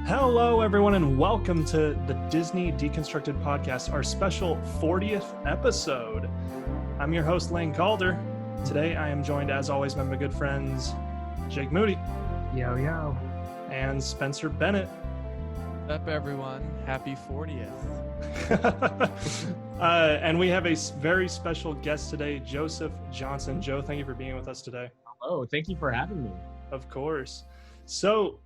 Hello, everyone, and welcome to the Disney Deconstructed podcast, our special 40th episode. I'm your host, Lain. Today, I am joined, as always, by my good friends, Jake Moody. Yo, yo. And Spencer Bennett. What's up, everyone? Happy 40th. And we have a very special guest today, Joseph Johnson. Joe, thank you for being with us today. Hello, thank you for having me. Of course. So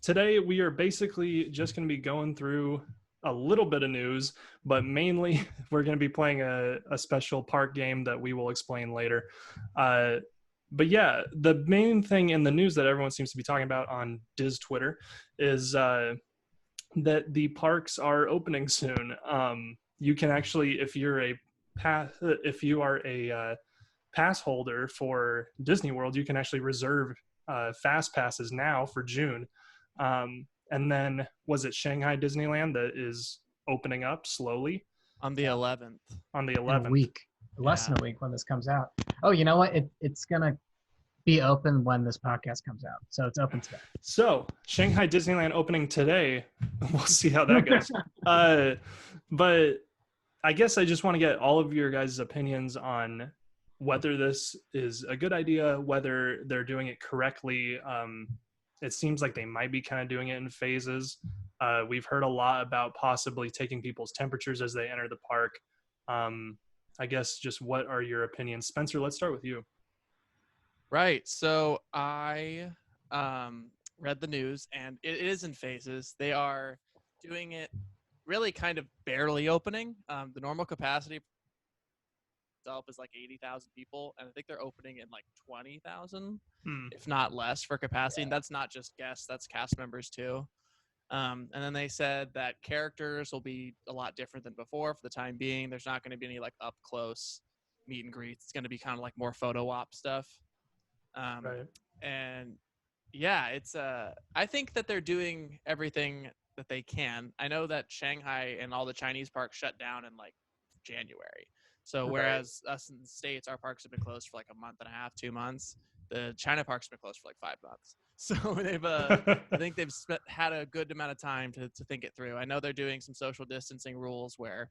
today we are basically just going to be going through a little bit of news, but mainly we're going to be playing a special park game that we will explain later. But yeah, the main thing in the news that everyone seems to be talking about on Diz Twitter is that the parks are opening soon. You can actually, if you are a pass holder for Disney World, you can actually reserve fast passes now for June. And then was it Shanghai Disneyland that is opening up slowly? On the 11th. On the 11th. In a week. Less than a week when this comes out. Oh, you know what? It's going to be open when this podcast comes out. So it's open today. So Shanghai Disneyland opening today. We'll see how that goes. But I guess I just want to get all of your guys' opinions on whether this is a good idea, whether they're doing it correctly. It seems like they might be kind of doing it in phases. We've heard a lot about possibly taking people's temperatures as they enter the park. I guess just what are your opinions? Spencer, let's start with you. Right. So I read the news, and it is in phases. They are doing it really kind of barely opening. The normal capacity itself is like 80,000 people, and I think they're opening in like 20,000, if not less, for capacity. And that's not just guests, that's cast members too. And then they said that characters will be a lot different than before for the time being. There's not going to be any like up close meet and greets. It's going to be kind of like more photo op stuff. Right. And yeah, it's I think that they're doing everything that they can. I know that Shanghai and all the Chinese parks shut down in like January. So whereas us in the States, our parks have been closed for like a month and a half, 2 months, the China parks have been closed for like 5 months. So they've, I think they've had a good amount of time to think it through. I know they're doing some social distancing rules where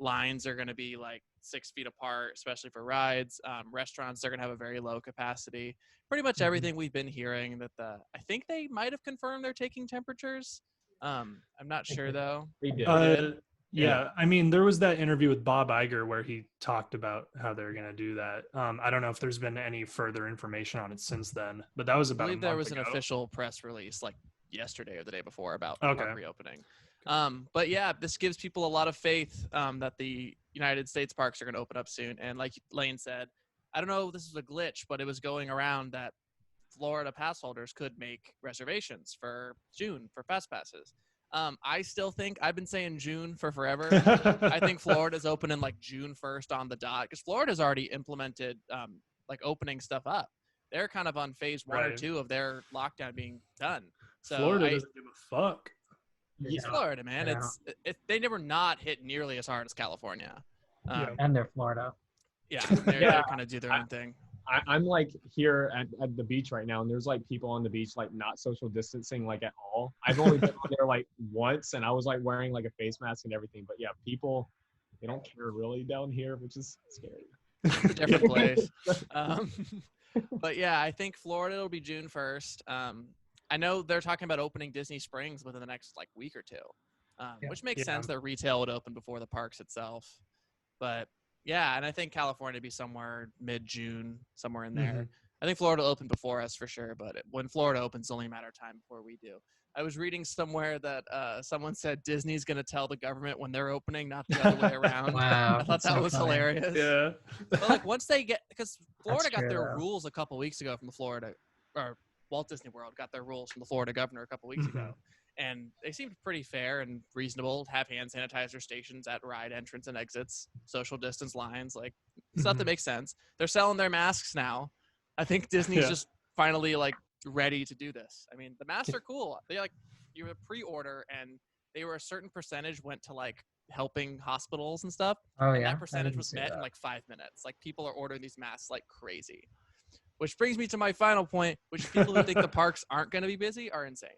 lines are going to be like 6 feet apart, especially for rides. Restaurants are going to have a very low capacity. Pretty much everything we've been hearing that I think they might have confirmed they're taking temperatures. I'm not sure though. They did. Yeah, I mean, there was that interview with Bob Iger where he talked about how they're going to do that. I don't know if there's been any further information on it since then, but that was about I believe there was ago. an official press release like yesterday or the day before about Okay. park reopening. But yeah, this gives people a lot of faith that the United States parks are going to open up soon. And like Lain said, I don't know if this was a glitch, but it was going around that Florida pass holders could make reservations for June for fast passes. I still think I've been saying June for forever. I think Florida's opening like June 1st on the dot because Florida's already implemented like opening stuff up. They're kind of on phase 1 or 2 of their lockdown being done. So Florida doesn't give a fuck. It's Florida, man. Yeah. They never not hit nearly as hard as California. And they're Florida. Yeah, they kind of do their own thing. I'm like here at the beach right now, and there's like people on the beach like not social distancing like at all. I've only been on there like once, and I was like wearing like a face mask and everything. But yeah, people, they don't care really down here, which is scary. It's a different place. But yeah, I think Florida will be June 1st. I know they're talking about opening Disney Springs within the next like week or two, which makes sense that retail would open before the parks itself. But yeah, and I think California would be somewhere mid-June, somewhere in there. I think Florida will open before us for sure, but when Florida opens, it's only a matter of time before we do. I was reading somewhere that someone said Disney's going to tell the government when they're opening, not the other way around. Wow. I thought that was hilarious. Yeah. But like once they get, because Florida That's got their true. rules a couple weeks ago from the Florida, or Walt Disney World got their rules from the Florida governor a couple weeks ago. And they seemed pretty fair and reasonable. Have hand sanitizer stations at ride entrance and exits, social distance lines, like stuff that makes sense. They're selling their masks now. I think Disney's just finally like ready to do this. I mean, the masks are cool. They like you have a pre-order, and they were a certain percentage went to like helping hospitals and stuff. Oh, And yeah. that percentage was met in like 5 minutes. Like people are ordering these masks like crazy. Which brings me to my final point, which people who think the parks aren't going to be busy are insane.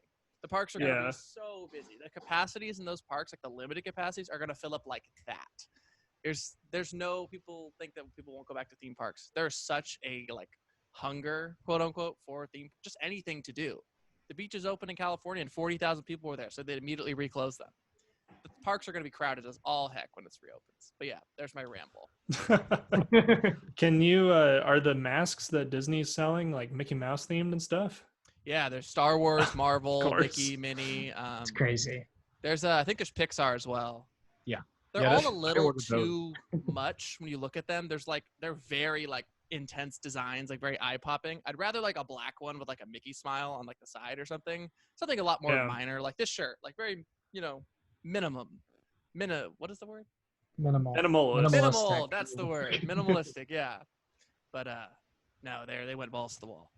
The parks are going to Yeah. be so busy. The capacities in those parks, like the limited capacities, are going to fill up like that. There's no people think that people won't go back to theme parks. There's such a like hunger, quote unquote, for just anything to do. The beach is open in California and 40,000 people were there, so they immediately reclosed them. The parks are going to be crowded as all heck when it's reopens. But yeah, there's my ramble. Can you are the masks that Disney's selling like Mickey Mouse themed and stuff? Yeah, there's Star Wars, Marvel, course. Mickey, Minnie. It's crazy. There's I think there's Pixar as well. Yeah. They're Yeah, all that's- a little ordered those. too much when you look at them. They're very like intense designs, like very eye popping. I'd rather like a black one with like a Mickey smile on like the side or something. Something a lot more Yeah. minor, like this shirt, like very, minimum. What is the word? Minimal. Minimalist. Minimal. Minimalistic. That's the word. Minimalistic. Yeah. But no, they went balls to the wall.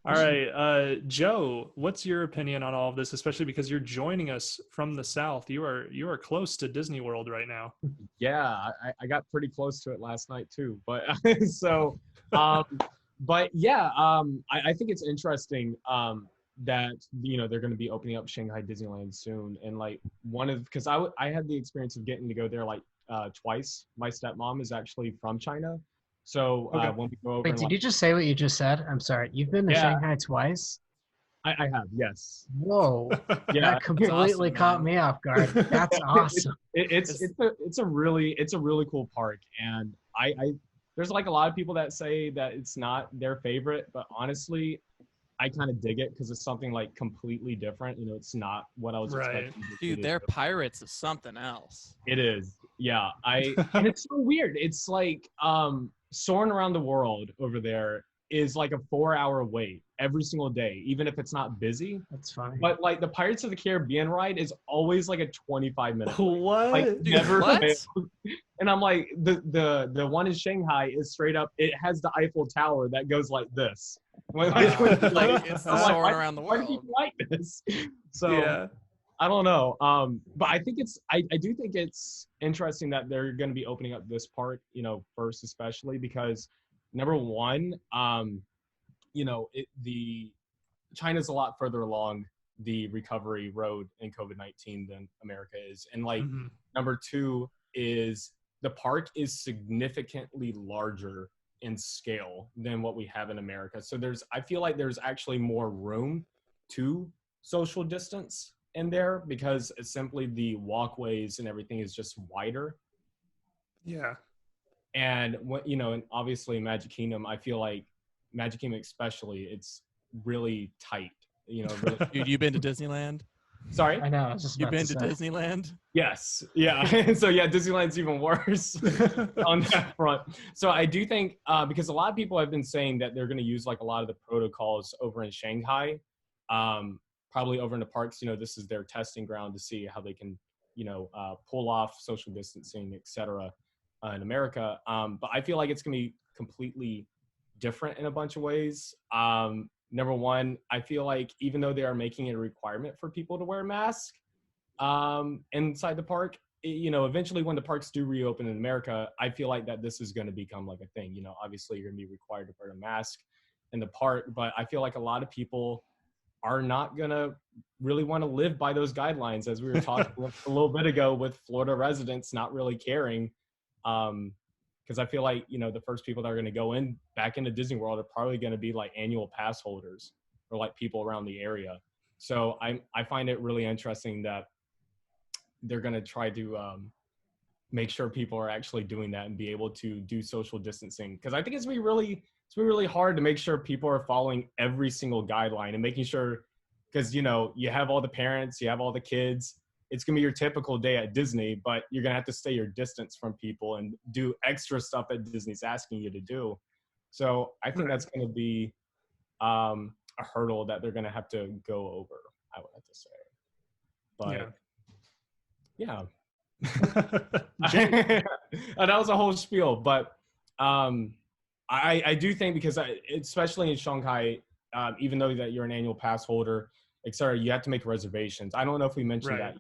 All right, Joe, what's your opinion on all of this, especially because you're joining us from the South? You are close to Disney World right now. Yeah, I got pretty close to it last night too. But so, but yeah, I think it's interesting that they're going to be opening up Shanghai Disneyland soon, and like because I had the experience of getting to go there like twice. My stepmom is actually from China, so Okay. when we go over, Wait, did you just say what you just said? I'm sorry. You've been to Yeah. Shanghai twice? I have, yes. Whoa. Yeah, That completely awesome, caught man. me off guard. That's awesome. it's a really cool park, and I there's like a lot of people that say that it's not their favorite, but honestly I kind of dig it because it's something like completely different. It's not what I was Right. expecting. Dude, they're pirates of something else. It is. Yeah. And it's so weird. It's like soaring around the world over there is like a 4-hour wait every single day, even if it's not busy. That's funny. But like the Pirates of the Caribbean ride is always like a 25-minute wait. What? Like Dude, never what? fails. And I'm like, the one in Shanghai is straight up. It has the Eiffel Tower that goes like this. Like it's I'm like, soaring around the why do world. people like this? So Yeah. I don't know. But I think I do think it's interesting that they're going to be opening up this park, first, especially because number one, China's a lot further along the recovery road in COVID-19 than America is. And like Mhm. number two is the park is significantly larger in scale than what we have in America. So I feel like there's actually more room to social distance in there because it's simply the walkways and everything is just wider. Yeah. And and obviously Magic Kingdom, I feel like Magic Kingdom especially, it's really tight. Really, Dude, you been to Disneyland? sorry. I know. I was just You about been to say. Disneyland? Yes. Yeah. So yeah, Disneyland's even worse on that front. So I do think because a lot of people have been saying that they're going to use like a lot of the protocols over in Shanghai, probably over in the parks. This is their testing ground to see how they can, pull off social distancing, et cetera, in America. But I feel like it's going to be completely different in a bunch of ways. Number one, I feel like even though they are making it a requirement for people to wear a mask inside the park, eventually when the parks do reopen in America, I feel like that this is going to become like a thing. Obviously you're going to be required to wear a mask in the park, but I feel like a lot of people are not going to really want to live by those guidelines, as we were talking a little bit ago with Florida residents not really caring. Because I feel like, the first people that are going to go back into Disney World are probably going to be like annual pass holders or like people around the area. So I find it really interesting that they're going to try to make sure people are actually doing that and be able to do social distancing. Because I think it's gonna be really hard to make sure people are following every single guideline and making sure, because you have all the parents, you have all the kids. It's going to be your typical day at Disney, but you're going to have to stay your distance from people and do extra stuff that Disney's asking you to do. So I think that's going to be a hurdle that they're going to have to go over, I would have to say. But yeah. And that was a whole spiel, but I do think because especially in Shanghai, even though that you're an annual pass holder, etc., you have to make reservations. I don't know if we mentioned that.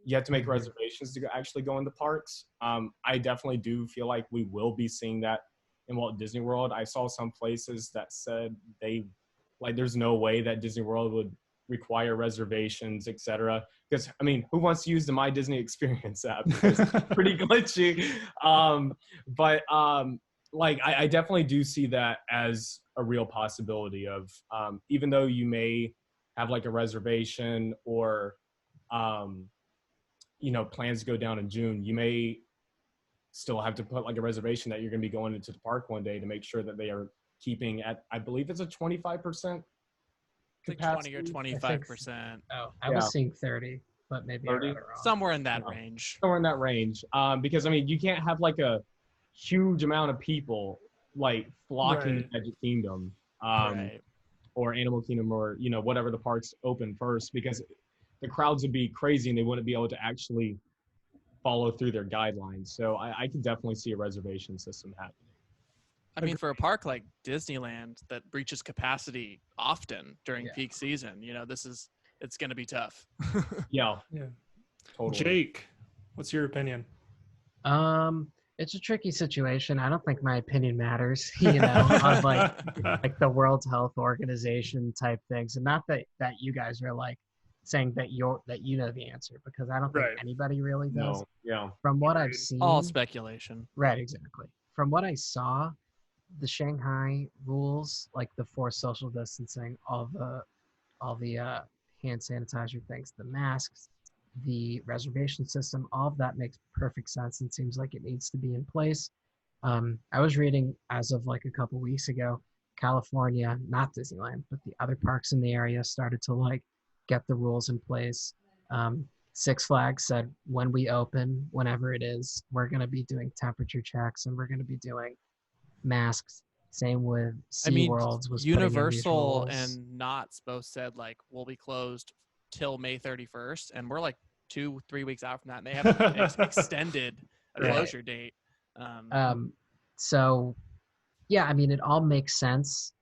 You have to make reservations to actually go in the parks. I definitely do feel like we will be seeing that in Walt Disney World. I saw some places that said there's no way that Disney World require reservations, etc. Because I mean, who wants to use the My Disney Experience app? It's pretty glitchy. Like I definitely do see that as a real possibility of even though you may have like a reservation or plans to go down in June, you may still have to put like a reservation that you're going to be going into the park one day to make sure that they are keeping at, I believe it's a 25% Like capacity. 20 or 25%. Oh, I was seeing 30, but maybe 30? I read it wrong. Somewhere in that range. Somewhere in that range. Because I mean, you can't have like a huge amount of people like flocking to Magic Kingdom or Animal Kingdom or, whatever the parks open first, because the crowds would be crazy and they wouldn't be able to actually follow through their guidelines. So I can definitely see a reservation system happening. I mean, for a park like Disneyland that reaches capacity often during peak season, it's going to be tough. Yeah. Totally. Jake, what's your opinion? It's a tricky situation. I don't think my opinion matters, on like the World Health Organization type things. And not that you guys are like saying that you know the answer, because I don't think anybody really does. No. Yeah. From what I've seen, all speculation. Right, exactly. From what I saw, the Shanghai rules, like the forced social distancing, all the hand sanitizer things, the masks, the reservation system, all of that makes perfect sense and seems like it needs to be in place. I was reading as of like a couple weeks ago, California, not Disneyland, but the other parks in the area started to like get the rules in place. Six Flags said when we open, whenever it is, we're going to be doing temperature checks and we're going to be doing masks. Same with SeaWorld's was Universal and Knott's both said like we'll be closed till May 31st, and we're like 2-3 weeks out from that, and they have extended a closure date. So yeah, I mean, it all makes sense.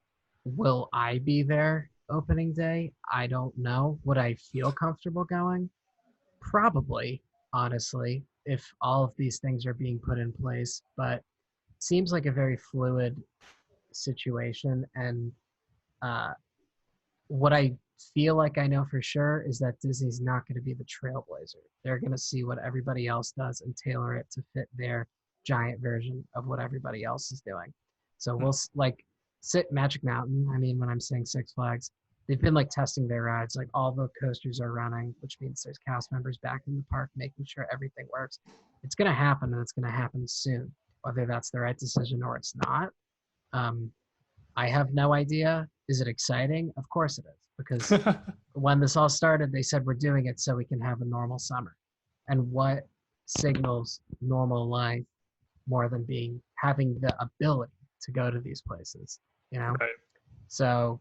Will I be there opening day? I don't know. Would I feel comfortable going? Probably, honestly, if all of these things are being put in place, but it seems like a very fluid situation. And what I feel like I know for sure is that Disney's not going to be the trailblazer. They're going to see what everybody else does and tailor it to fit their giant version of what everybody else is doing. So we'll like Magic Mountain. I mean, when I'm saying Six Flags, they've been like testing their rides, like all the coasters are running, which means there's cast members back in the park making sure everything works. It's going to happen, and it's going to happen soon, whether that's the right decision or it's not. I have no idea. Is it exciting? Of course it is, because when this all started, they said we're doing it so we can have a normal summer. And what signals normal life more than having the ability to go to these places, Right. So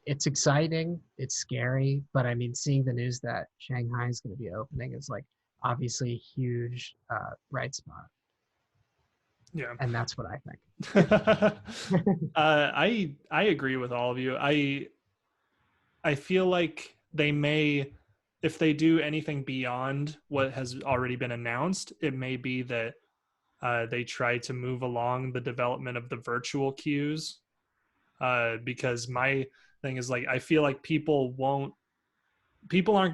it's exciting, it's scary, but I mean, seeing the news that Shanghai is going to be opening is like obviously a huge bright spot. Yeah, and that's what I think. I agree with all of you. I feel like they may, if they do anything beyond what has already been announced, it may be that they try to move along the development of the virtual queues. Because my thing is like, I feel like people aren't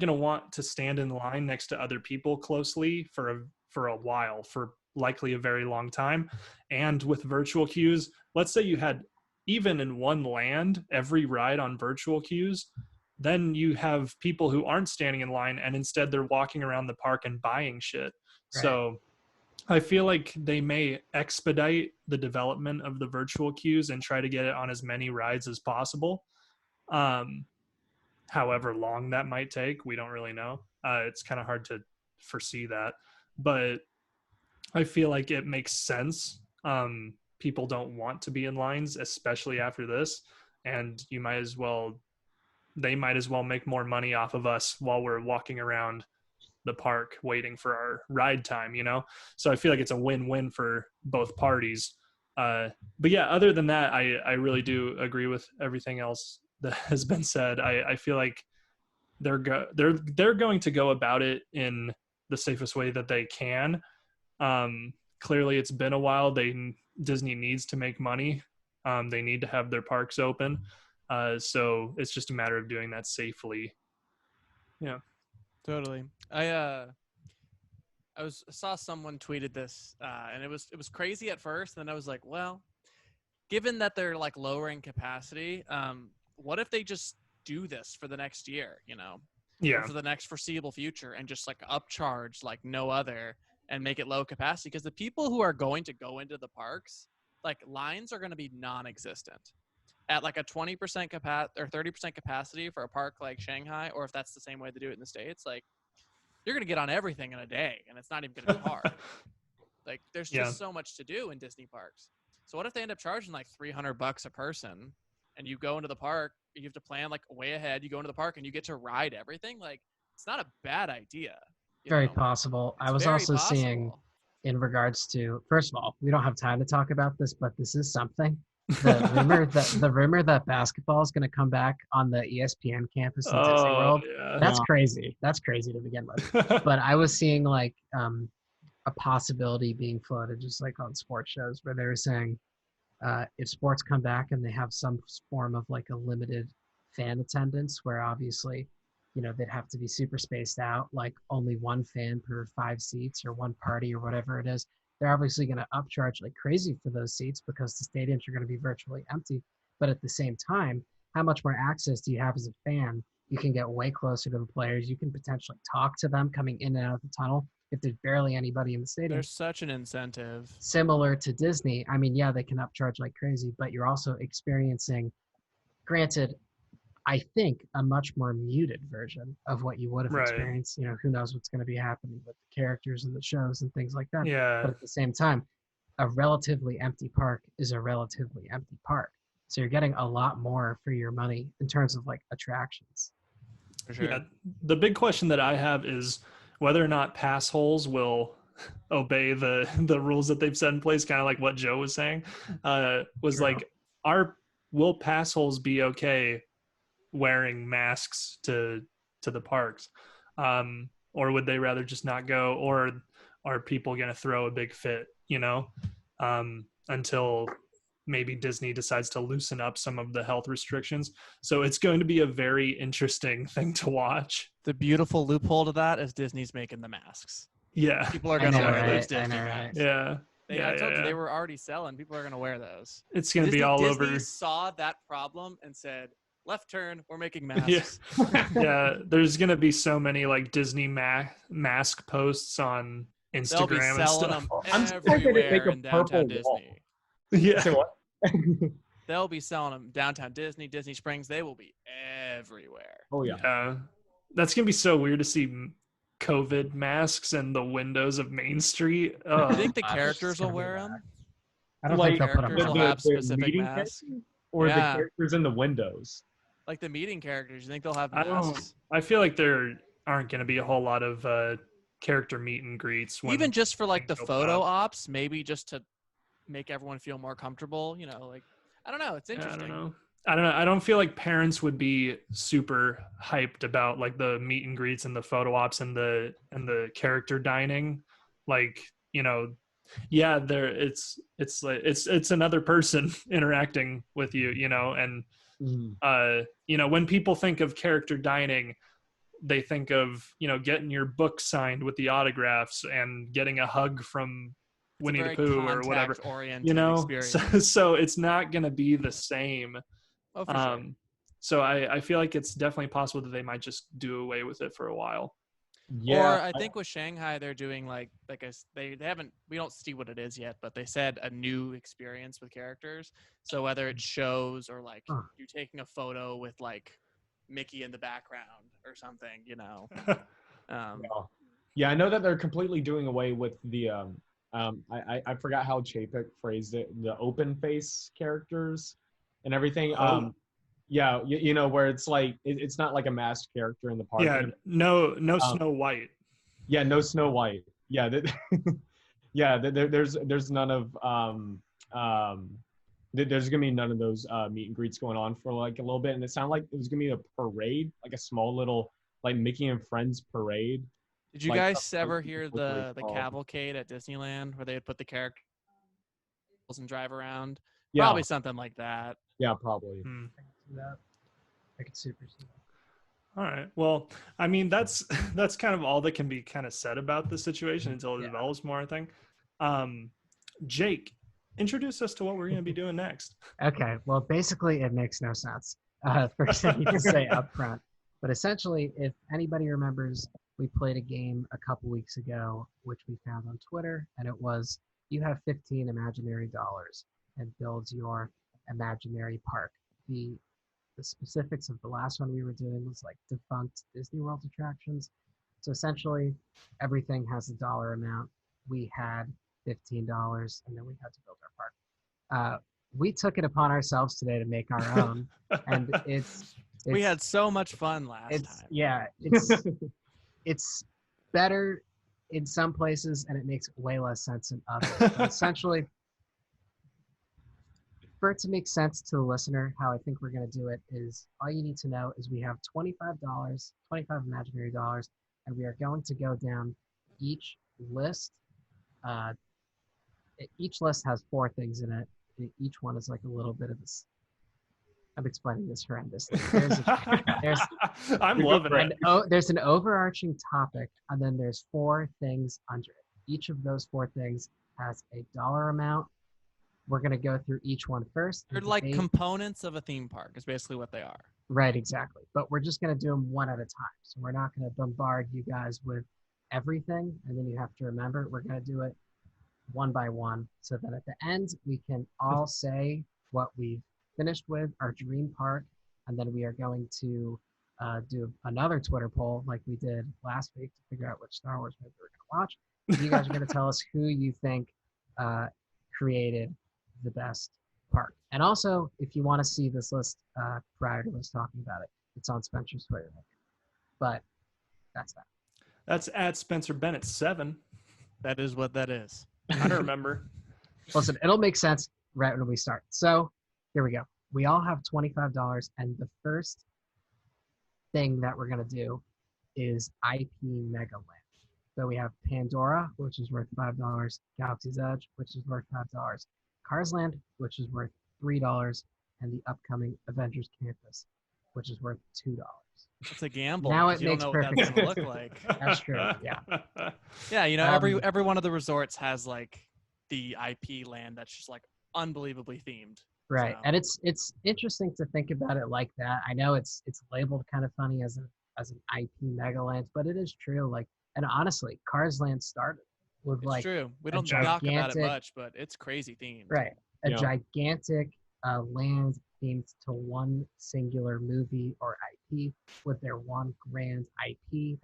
going to want to stand in line next to other people closely for a while, for likely a very long time. And with virtual queues, let's say you had, even in one land, every ride on virtual queues, then you have people who aren't standing in line and instead they're walking around the park and buying shit. Right. So I feel like they may expedite the development of the virtual queues and try to get it on as many rides as possible. However long that might take, we don't really know. It's kind of hard to foresee that, but I feel like it makes sense. People don't want to be in lines, especially after this, and they might as well make more money off of us while we're walking around the park waiting for our ride time, So I feel like it's a win-win for both parties. But yeah, other than that, I really do agree with everything else that has been said. I feel like they're going to go about it in the safest way that they can. Clearly it's been a while. Disney needs to make money. They need to have their parks open. So it's just a matter of doing that safely Yeah. Totally. I saw someone tweeted this, and it was crazy at first. And then I was like, well, given that they're like lowering capacity, what if they just do this for the next year, or Yeah. for the next foreseeable future, and just like upcharge like no other and make it low capacity? Because the people who are going to go into the parks, like lines are going to be non-existent at like a 20% capacity or 30% capacity for a park like Shanghai, or if that's the same way they do it in the States, like you're going to get on everything in a day and it's not even going to be hard. Like there's just so much to do in Disney parks. So what if they end up charging like $300 a person and you go into the park, you have to plan like way ahead, you go into the park and you get to ride everything? Like it's not a bad idea. Very possible. It's I was very also seeing possible. in regards to, first of all, we don't have time to talk about this, but this is something. The rumor that basketball is going to come back on the ESPN campus in Disney World. Yeah. That's crazy. That's crazy to begin with. But I was seeing like a possibility being floated just like on sports shows where they were saying if sports come back and they have some form of like a limited fan attendance where obviously they'd have to be super spaced out, like only one fan per 5 seats or one party or whatever it is. They're obviously going to upcharge like crazy for those seats because the stadiums are going to be virtually empty. But at the same time, how much more access do you have as a fan? You can get way closer to the players. You can potentially talk to them coming in and out of the tunnel if there's barely anybody in the stadium. There's such an incentive. Similar to Disney, I mean, yeah, they can upcharge like crazy, but you're also experiencing, granted, I think a much more muted version of what you would have experienced. Who knows what's going to be happening with the characters and the shows and things like that. Yeah. But at the same time, a relatively empty park is a relatively empty park. So you're getting a lot more for your money in terms of like attractions. For sure. Yeah. The big question that I have is whether or not pass holes will obey the rules that they've set in place, kind of like what Joe was saying. Like, will pass holes be okay wearing masks to the parks, or would they rather just not go, or are people going to throw a big fit until maybe Disney decides to loosen up some of the health restrictions? So it's going to be a very interesting thing to watch. The beautiful loophole to that is Disney's making the masks. Yeah, People are going to wear those Disney Disney masks. Yeah. I told you they were already selling. People are going to wear those. It's going to be all Disney over. Saw that problem and said, left turn, we're making masks. Yeah, there's going to be so many like Disney mask posts on Instagram. They'll be selling and stuff. them everywhere in downtown Disney. Yeah. They'll be selling them downtown Disney, Disney Springs. They will be everywhere. Oh, yeah. That's going to be so weird to see COVID masks in the windows of Main Street. Do you think the characters will wear them? I don't think they'll put them Characters will on. have specific masks. Characters? Or the characters in the windows? Like the meeting characters, you think they'll have masks? I feel like there aren't going to be a whole lot of character meet and greets. Even just for like the photo ops, maybe just to make everyone feel more comfortable. Like I don't know. It's interesting. I don't know. I don't feel like parents would be super hyped about like the meet and greets and the photo ops and the character dining. Like, yeah, it's like it's another person interacting with you, and when people think of character dining, they think of, getting your book signed with the autographs and getting a hug from Winnie the Pooh or whatever, so it's not going to be the same. Oh, for sure. So I feel like it's definitely possible that they might just do away with it for a while. Yeah. Or I think with Shanghai, they're doing they haven't, we don't see what it is yet, but they said a new experience with characters. So whether it's shows or like you taking a photo with like Mickey in the background or something, Yeah, I know that they're completely doing away with the I forgot how Chapek phrased it, the open face characters and everything. Yeah, where it's like it's not like a masked character in the park. Yeah, no Snow White. Yeah, no Snow White. Yeah, there's none of there's gonna be none of those meet and greets going on for like a little bit, and it sounded like it was gonna be a parade, like a small little like Mickey and Friends parade. Did you guys ever hear the cavalcade at Disneyland where they would put the characters and drive around? Yeah. Probably something like that. Yeah, probably. I could super see All right. Well, I mean, that's that's kind of all that can be kind of said about the situation until it Yeah. develops more, I think. Jake, introduce us to what we're going to be doing next. Okay, well, basically, it makes no sense. First, I need to say up front. But essentially, if anybody remembers, we played a game a couple weeks ago, which we found on Twitter, and it was you have 15 imaginary dollars and build your imaginary park. The specifics of the last one we were doing was like defunct Disney World attractions. So essentially, everything has a dollar amount. We had $15, and then we had to build our park. We took it upon ourselves today to make our own, and We had so much fun last time. yeah, it's better in some places, and it makes way less sense in others. But essentially, for it to make sense to the listener, how I think we're going to do it is all you need to know is we have $25, 25 imaginary dollars, and we are going to go down each list. Each list has 4 things in it. Each one is like a little bit of this. I'm explaining this horrendously. I'm loving it. There's an overarching topic, and then there's 4 things under it. Each of those 4 things has a dollar amount. We're going to go through each one first. They're like components of a theme park is basically what they are. Right, exactly. But we're just going to do them one at a time. So we're not going to bombard you guys with everything, and then you have to remember we're going to do it one by one, so that at the end we can all say what we've finished with, our dream park, and then we are going to do another Twitter poll like we did last week to figure out which Star Wars movie we're going to watch. And you guys are going to tell us who you think created the best park. And also, if you want to see this list prior to us talking about it, it's on Spencer's Twitter. But that's that. That's at Spencer Bennett 7. That is what that is. I don't remember. Listen, it'll make sense right when we start. So here we go. We all have $25, and the first thing that we're going to do is IP Megaland. So we have Pandora, which is worth $5, Galaxy's Edge, which is worth $5, Cars Land, which is worth $3, and the upcoming Avengers Campus, which is worth $2. It's a gamble. Now it you makes don't know perfect what that's gonna look like. That's true. Yeah. Yeah, you know, every one of the resorts has like the IP land that's just like unbelievably themed. Right. So. And it's interesting to think about it like that. I know it's labeled kind of funny as an IP Megaland, but it is true. Like, and honestly, Cars Land started with It's like true. We don't talk about it much, but it's crazy themed. Right. A gigantic land themed to one singular movie or IP with their one grand IP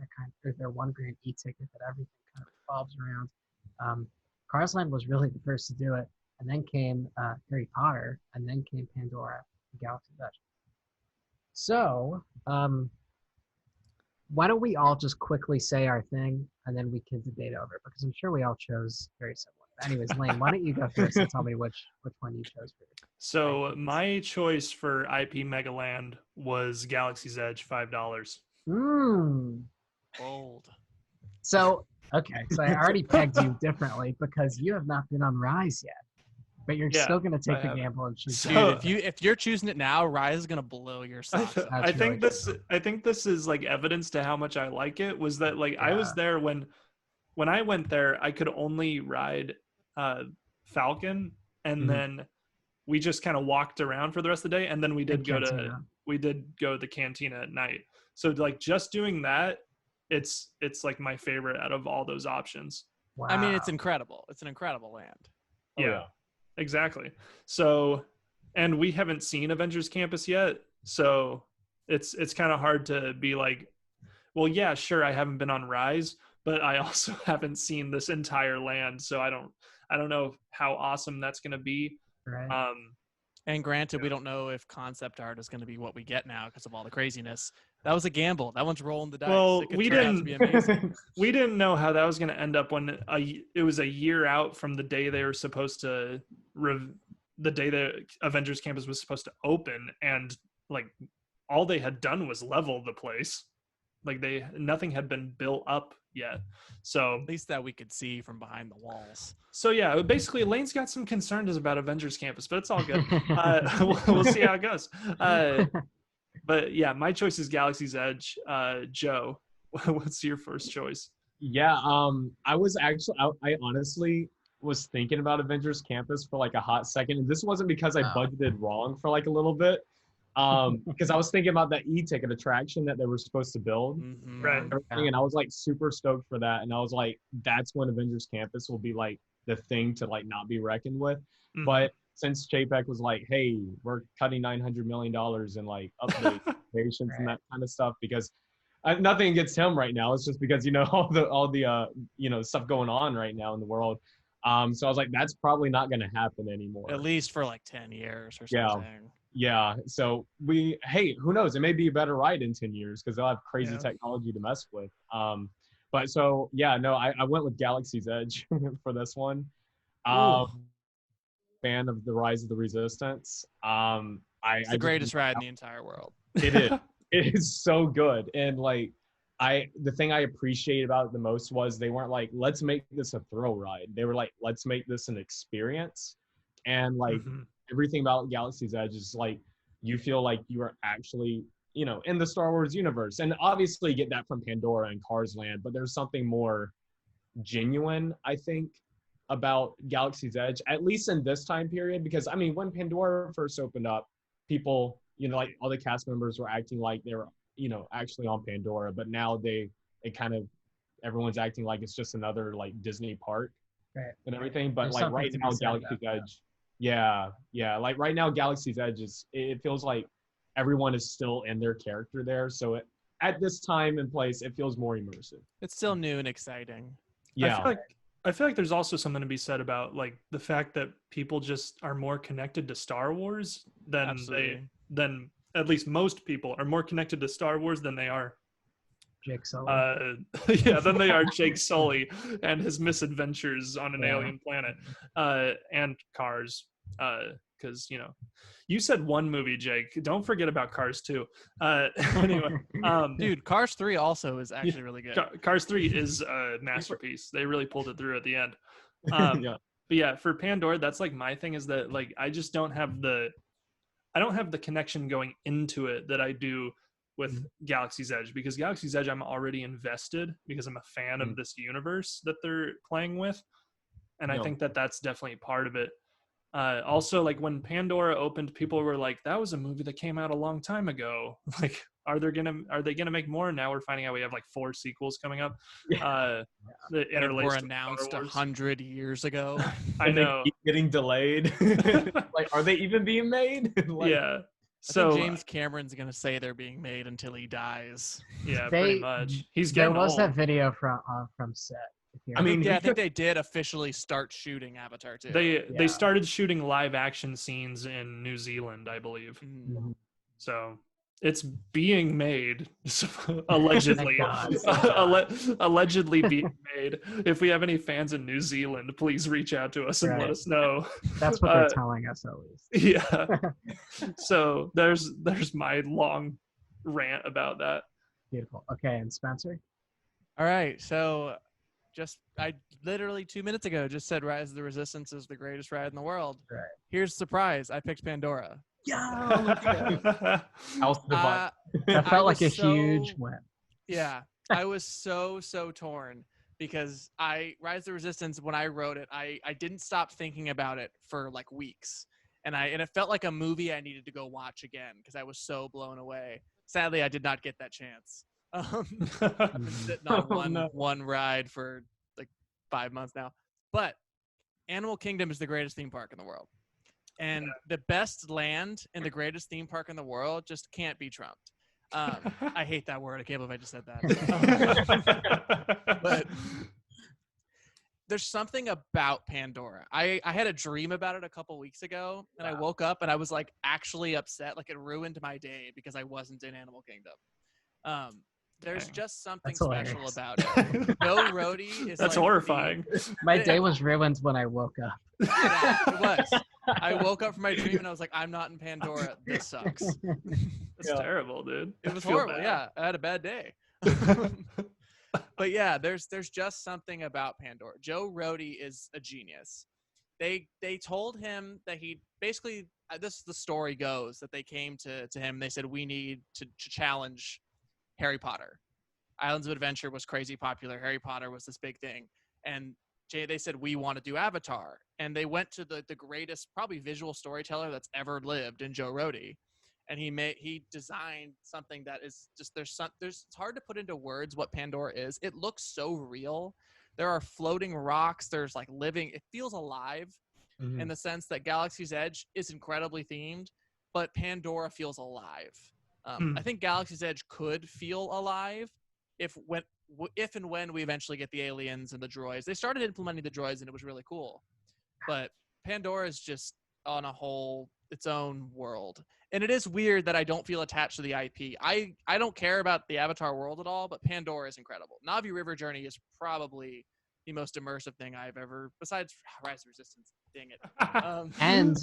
or their one grand e-ticket that everything kind of revolves around. Cars Land was really the first to do it, and then came Harry Potter, and then came Pandora and Galaxy's Edge. So, why don't we all just quickly say our thing, and then we can debate over it, because I'm sure we all chose very similar. Anyways, Lain, why don't you go first and tell me which one you chose first? So my choice for IP Megaland was Galaxy's Edge, $5. Bold. So, okay, so I already pegged you differently because you have not been on Rise yet, but you're still going to take the gamble and choose. Dude, if you're choosing it now, Rise is going to blow your socks off. I think this is like evidence to how much I like it. Was that like I was there when I went there, I could only ride Falcon, and then we just kind of walked around for the rest of the day, and then we did go to the cantina at night. So like just doing that, it's like my favorite out of all those options. Wow. I mean, it's incredible. It's an incredible land. Yeah, exactly. So, and we haven't seen Avengers Campus yet, so it's kind of hard to be like, well, yeah, sure, I haven't been on Rise, but I also haven't seen this entire land, so I don't know how awesome that's going to be. Right. And granted, we don't know if concept art is going to be what we get now because of all the craziness. That was a gamble. That one's rolling the dice. Well, we didn't know how that was going to end up when it was a year out from the day they were supposed to the day the Avengers Campus was supposed to open, and like all they had done was level the place. Like nothing had been built up yet. So at least that we could see from behind the walls. So yeah, basically Lane's got some concerns about Avengers Campus, but it's all good. We'll see how it goes. But But yeah, my choice is Galaxy's Edge. Joe, what's your first choice? Yeah, I was actually, I honestly was thinking about Avengers Campus for like a hot second, and this wasn't because I budgeted wrong for like a little bit, because I was thinking about that e-ticket attraction that they were supposed to build, Right. everything, and I was like super stoked for that, and I was like, that's when Avengers Campus will be like the thing to like not be reckoned with. But since Chapek was like, hey, we're cutting $900 million in like update patients and that kind of stuff, because nothing against him right now. It's just because, you know, all the you know, stuff going on right now in the world. So I was like, that's probably not going to happen anymore. At least for like 10 years or Yeah. something. Yeah. So hey, who knows? It may be a better ride in 10 years because they'll have crazy technology to mess with. But so, yeah, no, I went with Galaxy's Edge for this one. Fan of the Rise of the Resistance. It's the greatest ride in the entire world. It is. It is so good. And like, the thing I appreciate about it the most was they weren't like, let's make this a thrill ride. They were like, let's make this an experience. And like everything about Galaxy's Edge is like, you feel like you are actually, you know, in the Star Wars universe. And obviously you get that from Pandora and Cars Land, but there's something more genuine, I think, about Galaxy's Edge, at least in this time period. Because I mean, when Pandora first opened up, people, you know, like all the cast members were acting like they were, you know, actually on Pandora, but now everyone's acting like it's just another like Disney park and everything. But There's like right now, Galaxy's Edge, like right now, Galaxy's Edge it feels like everyone is still in their character there. So at this time and place, it feels more immersive. It's still new and exciting. Yeah. I feel like there's also something to be said about like the fact that people just are more connected to Star Wars than at least most people are more connected to Star Wars than they are Jake Sully. than they are Jake Sully and his misadventures on an alien planet, and Cars. Because you know, you said one movie, Jake. Don't forget about Cars 2. Anyway, dude, Cars 3 also is actually really good. Cars 3 is a masterpiece. They really pulled it through at the end. But yeah, for Pandora, that's like my thing is that like I just don't have the connection going into it that I do with Galaxy's Edge, because Galaxy's Edge I'm already invested because I'm a fan of this universe that they're playing with, and I think that that's definitely part of it. Also, like when Pandora opened, people were like, that was a movie that came out a long time ago. Like, are they gonna make more? Now we're finding out we have like 4 sequels coming up. That were announced 100 years ago. I know. Keep getting delayed. Like, are they even being made? Like, yeah. So James Cameron's gonna say they're being made until he dies. Yeah, pretty much. He's getting There was old. that video from set. I mean, I think they did officially start shooting Avatar 2. They started shooting live action scenes in New Zealand, I believe. So it's being made, allegedly. Allegedly being made. If we have any fans in New Zealand, please reach out to us and let us know. That's what they're telling us, at least. Yeah. So there's my long rant about that. Beautiful. Okay, and Spencer? All right, so I literally 2 minutes ago just said Rise of the Resistance is the greatest ride in the world. Right. Here's the surprise. I picked Pandora. Yeah. That felt like a huge win. Yeah. I was so torn because Rise of the Resistance, when I wrote it, I didn't stop thinking about it for like weeks. And it felt like a movie I needed to go watch again because I was so blown away. Sadly, I did not get that chance. I've been sitting on one ride for like 5 months now. But Animal Kingdom is the greatest theme park in the world. And the best land in the greatest theme park in the world just can't be trumped. I hate that word. I can't believe I just said that. But there's something about Pandora. I had a dream about it a couple weeks ago, and I woke up and I was like actually upset. Like it ruined my day because I wasn't in Animal Kingdom. There's just something special about it. No roadie is That's like horrifying. My day was ruined when I woke up. Yeah, it was. I woke up from my dream and I was like, I'm not in Pandora. This sucks. That's terrible, dude. It was horrible. Yeah, I had a bad day. But yeah, there's just something about Pandora. Joe Rohde is a genius. they told him that he basically, this is the story goes, that they came to him and they said, we need to challenge Harry Potter. Islands of Adventure was crazy popular. Harry Potter was this big thing. And they said, we want to do Avatar. And they went to the greatest, probably visual storyteller that's ever lived in Joe Rohde. And he designed something that is just, it's hard to put into words what Pandora is. It looks so real. There are floating rocks. There's like living, it feels alive in the sense that Galaxy's Edge is incredibly themed, but Pandora feels alive. I think Galaxy's Edge could feel alive if and when we eventually get the aliens and the droids. They started implementing the droids and it was really cool. But Pandora is just on a whole its own world. And it is weird that I don't feel attached to the IP. I don't care about the Avatar world at all, but Pandora is incredible. Navi River Journey is probably the most immersive thing I've ever, besides Rise of Resistance. Dang it. And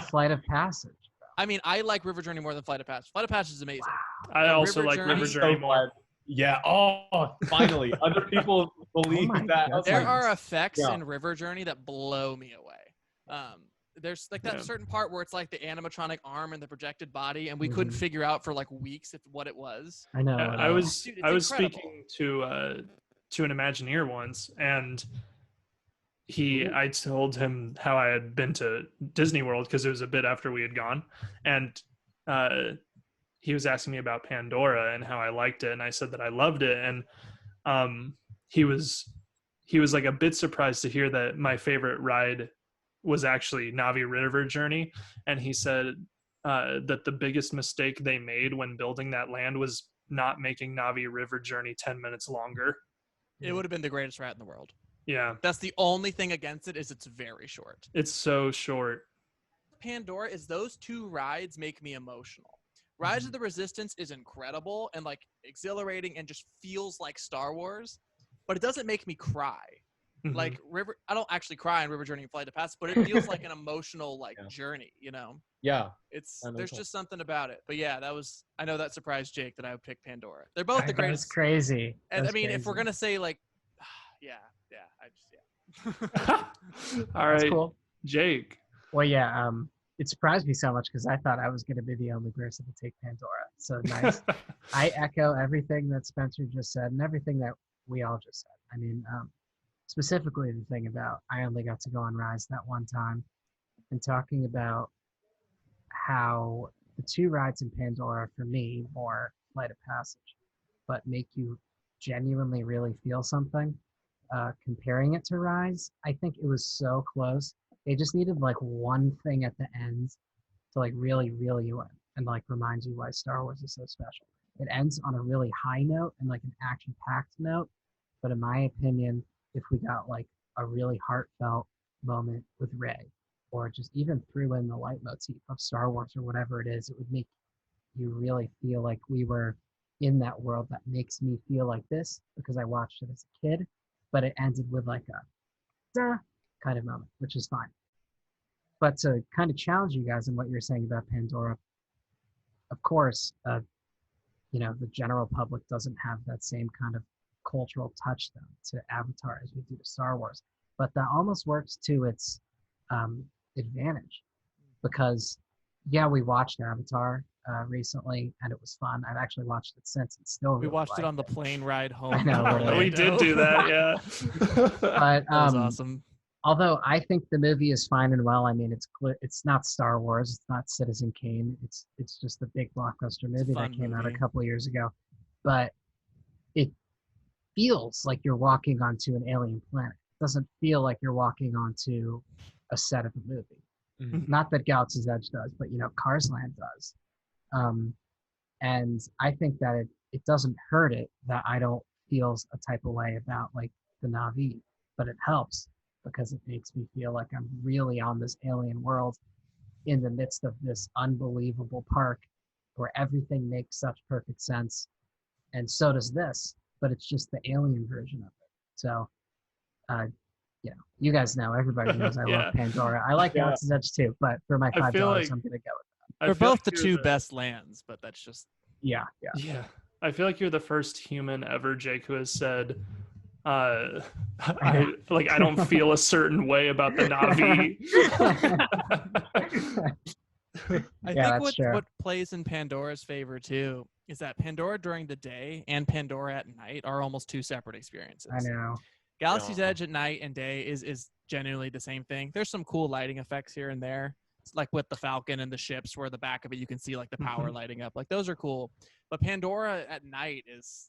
Flight of Passage. I mean, I like River Journey more than Flight of Passage. Flight of Passage is amazing. Wow. I also like River Journey more. Yeah. Oh, finally. Other people believe that. There are effects in River Journey that blow me away. There's like that certain part where it's like the animatronic arm and the projected body, and we couldn't figure out for like weeks what it was. I know. I was speaking to an Imagineer once, and I told him how I had been to Disney World because it was a bit after we had gone, and he was asking me about Pandora and how I liked it, and I said that I loved it, and he was like a bit surprised to hear that my favorite ride was actually Navi River Journey, and he said that the biggest mistake they made when building that land was not making Navi River Journey 10 minutes longer. It would have been the greatest ride in the world. Yeah. That's the only thing against it, is it's very short. It's so short. Pandora is those two rides make me emotional. Rise of the Resistance is incredible and like exhilarating and just feels like Star Wars, but it doesn't make me cry. Like I don't actually cry in River Journey and Flight of Passage, but it feels like an emotional journey, you know? Yeah. There's just something about it. But yeah, I know that surprised Jake that I would pick Pandora. They're both the greatest. That's crazy. And I mean, if we're gonna say like, All right, cool. Jake. Well, yeah. It surprised me so much because I thought I was going to be the only person to take Pandora. So nice. I echo everything that Spencer just said and everything that we all just said. I mean, specifically the thing about I only got to go on Rise that one time, and talking about how the two rides in Pandora for me more Flight of Passage, but make you genuinely really feel something. Comparing it to Rise, I think it was so close. They just needed like one thing at the end to like really reel you in and like remind you why Star Wars is so special. It ends on a really high note and like an action-packed note, but in my opinion, if we got like a really heartfelt moment with Rey, or just even threw in the leitmotif of Star Wars or whatever it is, it would make you really feel like we were in that world that makes me feel like this because I watched it as a kid, but it ended with like a duh kind of moment, which is fine. But to kind of challenge you guys in what you're saying about Pandora, of course, the general public doesn't have that same kind of cultural touchstone to Avatar as we do to Star Wars. But that almost works to its advantage because, we watched Avatar recently and it was fun. I've actually watched it since and still really watched it on the plane ride home. I know. We did do that, yeah. But, that was awesome. Although I think the movie is fine and well. I mean, it's not Star Wars. It's not Citizen Kane. It's just a big blockbuster movie that came out a couple years ago. But it feels like you're walking onto an alien planet. It doesn't feel like you're walking onto a set of a movie. Not that Galaxy's Edge does, but Cars Land does. And I think that it doesn't hurt it that I don't feel a type of way about like the Na'vi, but it helps because it makes me feel like I'm really on this alien world in the midst of this unbelievable park where everything makes such perfect sense. And so does this, but it's just the alien version of it. So, you guys know, everybody knows I love Pandora. I like Galaxy's Edge too, but for my $5, I'm going to go with that. They're both the two best lands, but that's just... Yeah. I feel like you're the first human ever, Jake, who has said I don't feel a certain way about the Navi. I Yeah, think that's true. what plays in Pandora's favor too is that Pandora during the day and Pandora at night are almost two separate experiences. I know. Galaxy's Edge at night and day is genuinely the same thing. There's some cool lighting effects here and there. It's like with the Falcon and the ships where the back of it you can see like the power lighting up. Like those are cool. But Pandora at night is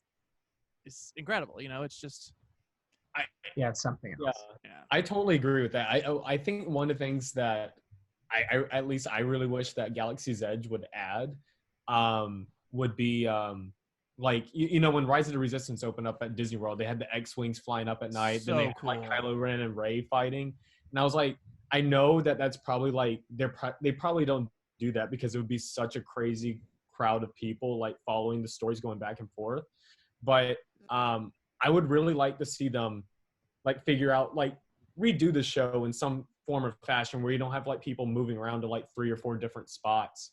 incredible. You know, it's just Yeah, it's something else. yeah. I totally agree with that. I think one of the things that I at least I really wish that Galaxy's Edge would add would be like you know when Rise of the Resistance opened up at Disney World, they had the X-wings flying up at night, then they had like Kylo Ren and Rey fighting, and I was like, I know that that's probably like they probably don't do that because it would be such a crazy crowd of people like following the stories going back and forth, but I would really like to see them like figure out like redo the show in some form or fashion where you don't have like people moving around to like 3 or 4 different spots,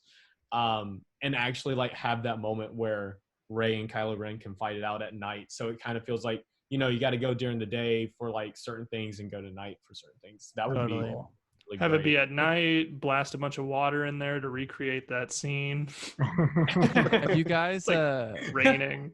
and actually like have that moment where Rey and Kylo Ren can fight it out at night. So it kind of feels like, you know, you got to go during the day for like certain things and go to night for certain things. That would be Totally. really Have great. it be at night, blast a bunch of water in there to recreate that scene. Have you guys Raining.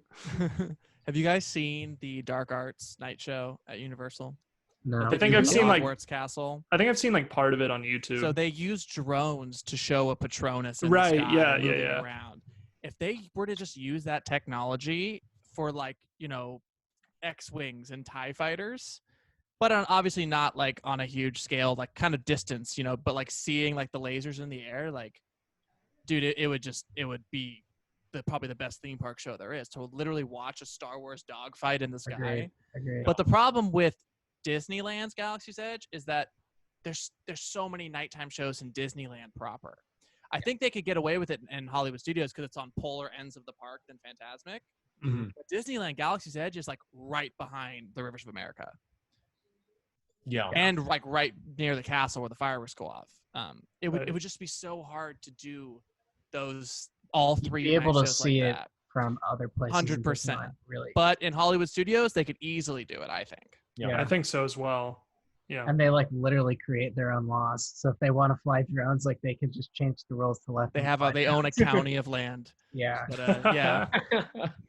have you guys seen the Dark Arts night show at Universal? No. I think I've seen like Hogwarts Castle. I think I've seen like part of it on YouTube. So they use drones to show a Patronus in Right, the sky yeah, moving yeah. around. If they were to just use that technology for like, you know, X-Wings and TIE fighters, but obviously not like on a huge scale, like kind of distance, you know, but like seeing like the lasers in the air, like, dude, it would be probably the best theme park show there is to literally watch a Star Wars dogfight in the sky. Agreed. But the problem with Disneyland's Galaxy's Edge is that there's so many nighttime shows in Disneyland proper. I think they could get away with it in Hollywood Studios because it's on polar ends of the park than Fantasmic. Mm-hmm. But Disneyland Galaxy's Edge is like right behind the Rivers of America. Yeah. And like right near the castle where the fireworks go off. It would just be so hard to do those all three. You'd be able to shows see like it that. from other places. 100%. Really. But in Hollywood Studios, they could easily do it, I think. Yeah. I think so as well. Yeah. And they like literally create their own laws. So if they want to fly drones, like they can just change the rules to let They them have fly they own a drones. county of land. Yeah. But yeah.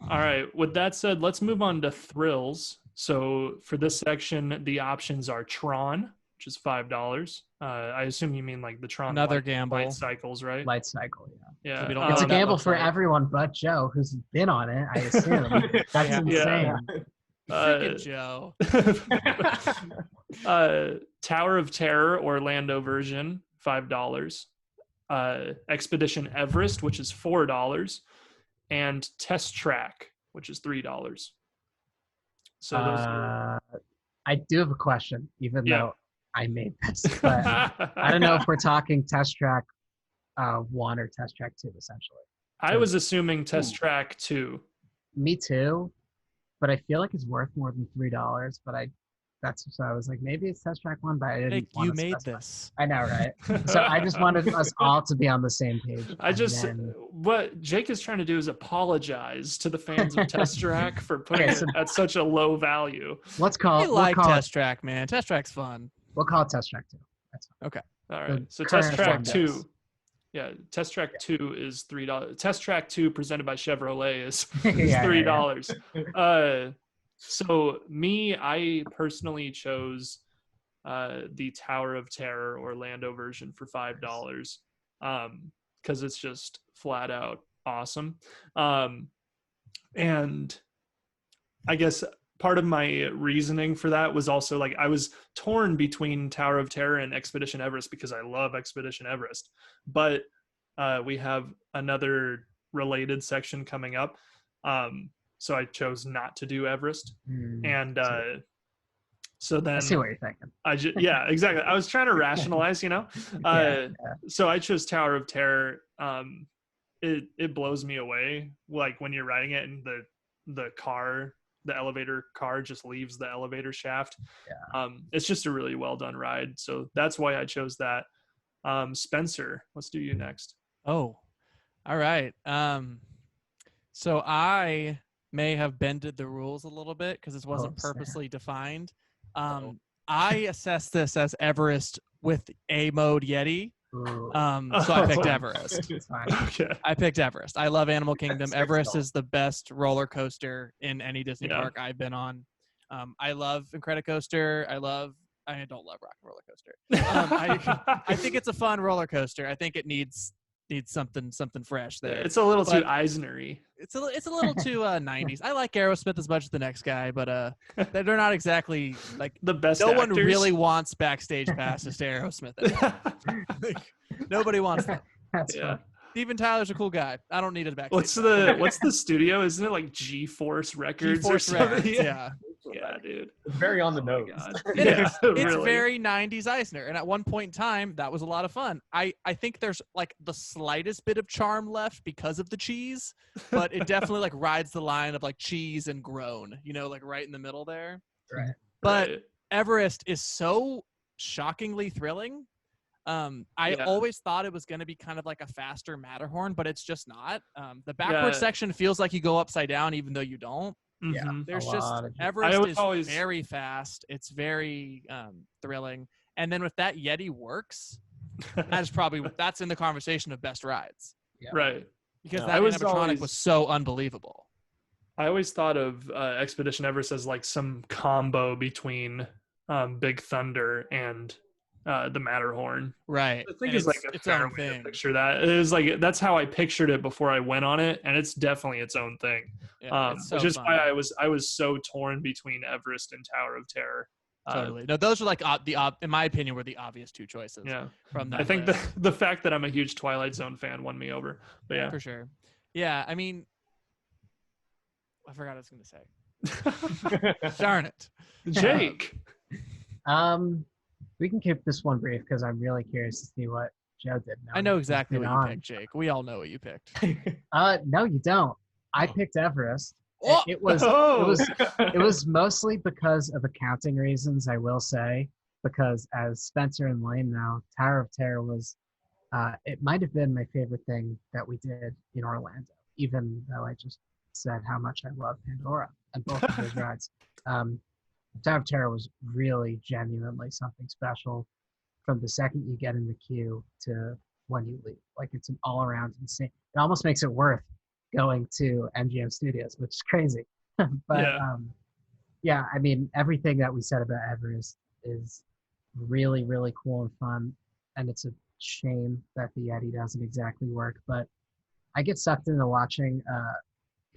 All right. With that said, let's move on to thrills. So for this section, the options are Tron, which is $5. I assume you mean like the Tron Another light, gamble. light cycles, right? Light cycle, yeah. Yeah. So we don't It's a on that gamble for website. everyone but Joe, who's been on it, I assume. That's Yeah. insane. Freaking Joe. Tower of Terror Orlando version, $5. Expedition Everest, which is $4, and Test Track, which is $3. So those are... I do have a question, even Yeah. though I made this, but I don't know if we're talking Test Track 1 or Test Track 2, essentially. I was assuming Test Track 2. Me too, but I feel like it's worth more than $3. But so I was like, maybe it's Test Track 1, but I didn't. Nick, want you to made specify. this. I know, right? So I just wanted us all to be on the same page. What Jake is trying to do is apologize to the fans of Test Track for putting Okay, so- it at such a low value. Let's call I it. like we'll call Test Track, man. Test Track's fun. We'll call it Test Track 2. That's fine. All right. The So Test current Track one 2. does. Yeah, Test Track 2 is $3. Test Track 2 presented by Chevrolet is Yeah, $3. So I personally chose the Tower of Terror Orlando version for $5 because it's just flat out awesome. And I guess part of my reasoning for that was also like I was torn between Tower of Terror and Expedition Everest because I love Expedition Everest, but we have another related section coming up. So I chose not to do Everest. And so then I see what you're thinking. yeah, exactly. I was trying to rationalize, you know. So I chose Tower of Terror. It blows me away, like when you're riding it and the elevator car just leaves the elevator shaft. Yeah. It's just a really well done ride. So that's why I chose that. Spencer, let's do you next. Oh, all right. So I may have bended the rules a little bit because this wasn't snap. purposely defined. I assess this as Everest with A mode Yeti. Ooh, So I picked Oh. Everest. it's fine. Okay. I picked Everest. I love Animal Kingdom. Six Everest dollars. is the best roller coaster in any Disney Yeah. park I've been on. I love Incredicoaster. I don't love Rock and Roller Coaster. I think it's a fun roller coaster. I think it needs something fresh there. It's a little too But- Eisner-y. It's a little too 90s. I like Aerosmith as much as the next guy, but they're not exactly like The best no one actors. really wants backstage passes to Aerosmith. Like, nobody wants that. That's Yeah. fine. Steven Tyler's a cool guy. I don't need a backstage. What's the studio? Isn't it like G-Force Records or G-Force something? Records, yeah. Yeah, dude. It's very on the Oh my nose. God. It Yeah, is. It's really. very 90s Eisner. And at one point in time, that was a lot of fun. I think there's like the slightest bit of charm left because of the cheese, but it definitely like rides the line of like cheese and groan, like right in the middle there. Right. But Right. Everest is so shockingly thrilling. I Yeah. always thought it was going to be kind of like a faster Matterhorn, but it's just not. The backward Yeah. section feels like you go upside down, even though you don't. Yeah. Mhm. There's A just lot of- Everest would is always- very fast. It's very thrilling. And then with that Yeti works, that's in the conversation of best rides Right. because Yeah. that I was animatronic always- was so unbelievable. I always thought of Expedition Everest as like some combo between Big Thunder and the Matterhorn. Right. I think And it's like a its fair own way thing. to picture that. It is like that's how I pictured it before I went on it, and it's definitely its own thing. Yeah, it's so Which is fun. why I was so torn between Everest and Tower of Terror. Totally. No, those are like in my opinion, were the obvious two choices. Yeah, From that I think list. the fact that I'm a huge Twilight Zone fan won me over. But yeah, For sure. Yeah, I mean, I forgot what I was going to say. Darn it. Jake. We can keep this one brief because I'm really curious to see what Joe did. I know knowing exactly he's what been you on. picked, Jake. We all know what you picked. No, you don't. I Oh. picked Everest. Oh! It was it was mostly because of accounting reasons, I will say, because as Spencer and Lain know, Tower of Terror was it might have been my favorite thing that we did in Orlando, even though I just said how much I love Pandora and both of those rides. Tower of Terror was really genuinely something special from the second you get in the queue to when you leave. Like it's an all around insane. It almost makes it worth going to MGM Studios, which is crazy. But Yeah. yeah, I mean, everything that we said about Everest is really, really cool and fun. And it's a shame that the Yeti doesn't exactly work. But I get sucked into watching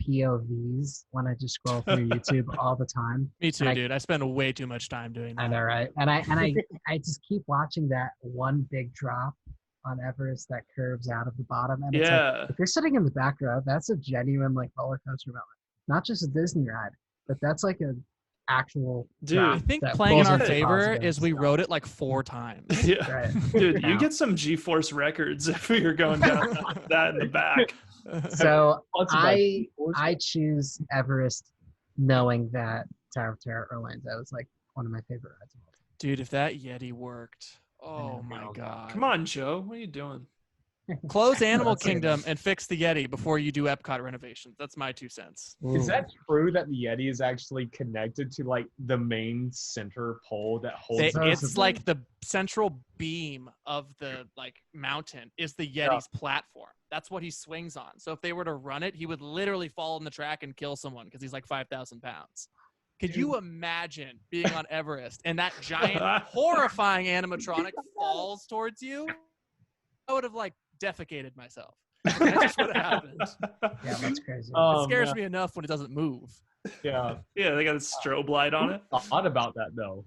POVs when I just scroll through YouTube all the time. Me too, And I- dude. I spend way too much time doing that. I know, right? And I just keep watching that one big drop on Everest that curves out of the bottom. And it's like, Yeah. if you're sitting in the back row, that's a genuine like roller coaster moment. Not just a Disney ride, but that's like an actual Dude, drop I think that playing in pulls our you favor positive is we stuff. wrote it like 4 times. Yeah. Right. Dude, you Yeah. get some G-Force records if you're going down that in the back. So Sponsored by I G-Force. I choose Everest knowing that Tower of Terror Orlando is like one of my favorite rides of all time. Dude, if that Yeti worked. Oh my know. god. Come on, Joe. What are you doing? Close Animal That's it. Kingdom and fix the Yeti before you do Epcot renovations. That's my 2 cents. Is Ooh. that true that the Yeti is actually connected to like the main center pole that holds? They, Supposedly. it's like the central beam of the like mountain is the Yeti's platform. That's what he swings on. So if they were to run it, he would literally fall in the track and kill someone because he's like 5,000 pounds. Could you imagine being on Everest and that giant, horrifying animatronic falls towards you? I would have like defecated myself. That just would have happened. Yeah, that's crazy. It scares me enough when it doesn't move. Yeah, Yeah, they got a strobe light on it. thought about that though.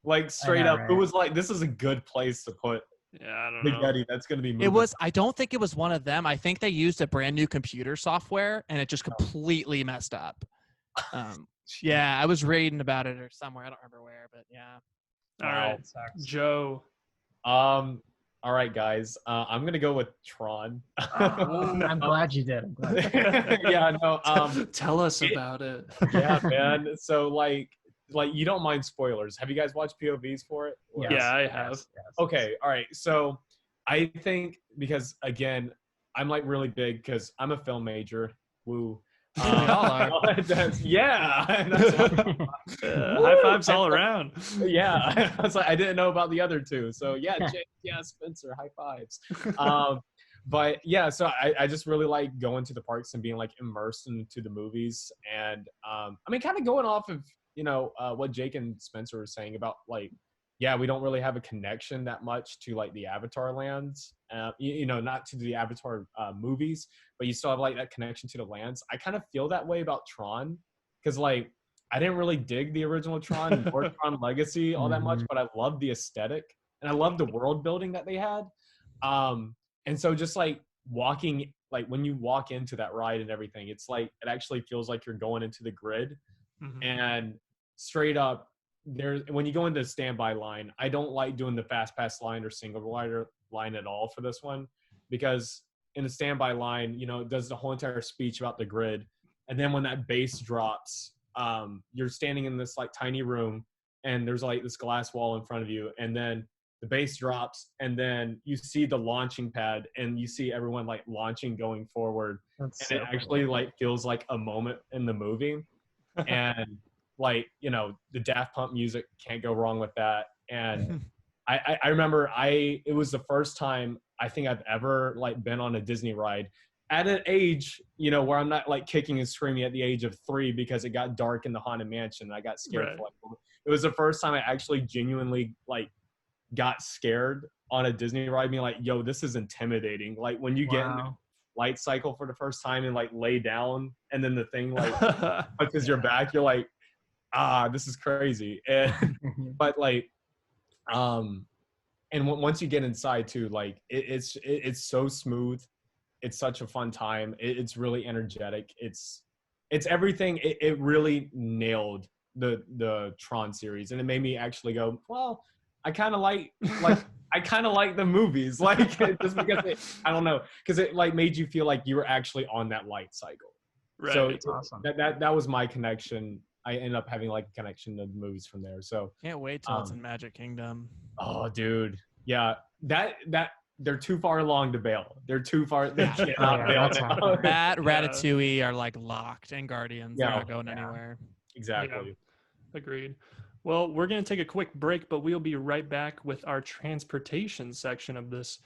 Like straight up, right? it was like this is a good place to put Yeah, I don't the know. Yeti. That's going to be moving. It was. I don't think it was one of them. I think they used a brand new computer software, and it just completely messed up. Yeah, I was reading about it or somewhere. I don't remember where, but yeah. All Wow. right, Joe. All right, guys. I'm gonna go with Tron. I'm glad you did. I'm glad. Yeah, no. Tell us about it. Yeah, man. So like you don't mind spoilers. Have you guys watched POVs for it? Or- Yes, Yeah, I yes, have. yes. Okay. All right. So I think because again, I'm like really big because I'm a film major. Woo. We all are. Yeah. That's High fives all around. yeah. I was like, I didn't know about the other two. So yeah, Jake, yeah, Spencer, high fives. But yeah, so I just really like going to the parks and being like immersed into the movies. And I mean, kind of going off of, what Jake and Spencer were saying about like, yeah, we don't really have a connection that much to like the Avatar lands, not to the Avatar movies, but you still have like that connection to the lands. I kind of feel that way about Tron, because like I didn't really dig the original Tron or Tron Legacy all that much, but I love the aesthetic and I love the world building that they had. And so just like walking, like when you walk into that ride and everything, it's like it actually feels like you're going into the grid. And straight up, when you go into the standby line, I don't like doing the fast pass line or single rider line at all for this one, because in the standby line, it does the whole entire speech about the grid, and then when that bass drops, you're standing in this like tiny room, and there's like this glass wall in front of you, and then the bass drops, and then you see the launching pad, and you see everyone like launching going forward. That's And it actually like feels like a moment in the movie. And like, the Daft Punk music, can't go wrong with that. And I remember it was the first time I think I've ever like been on a Disney ride at an age, where I'm not like kicking and screaming at the age of 3 because it got dark in the Haunted Mansion and I got scared. Right. It was the first time I actually genuinely like got scared on a Disney ride, being like, yo, this is intimidating. Like when you get in the light cycle for the first time and like lay down, and then the thing like touches your back, you're like, this is crazy. And but like and once you get inside too, like it's so smooth. It's such a fun time. It's really energetic. It's everything. It really nailed the Tron series, and it made me actually go, well, I kind of like the movies, like just because I don't know, because it like made you feel like you were actually on that light cycle. Right. So That's awesome. that was my connection. I ended up having like a connection to the movies from there. So Can't wait till it's in Magic Kingdom. oh, dude, yeah, that they're too far along to bail. They're too far. They cannot bail that's now. That Ratatouille are like locked, and Guardians Yeah. they're not going anywhere. Exactly. Agreed. Well, we're going to take a quick break, but we'll be right back with our transportation section of this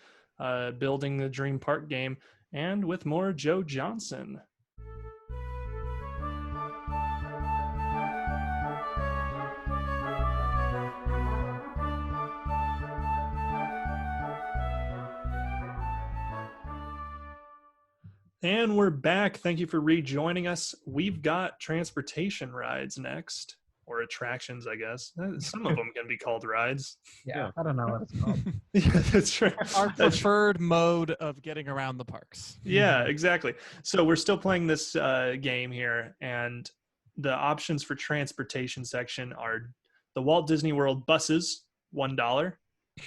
Building the Dream Park game, and with more Joe Johnson. And we're back. Thank you for rejoining us. We've got transportation rides next, or attractions, I guess. Some of them can be called rides. Yeah, I don't know what it's called. Yeah, that's right. Our preferred mode of getting around the parks. Yeah, exactly. So we're still playing this game here, and the options for transportation section are the Walt Disney World buses, $1,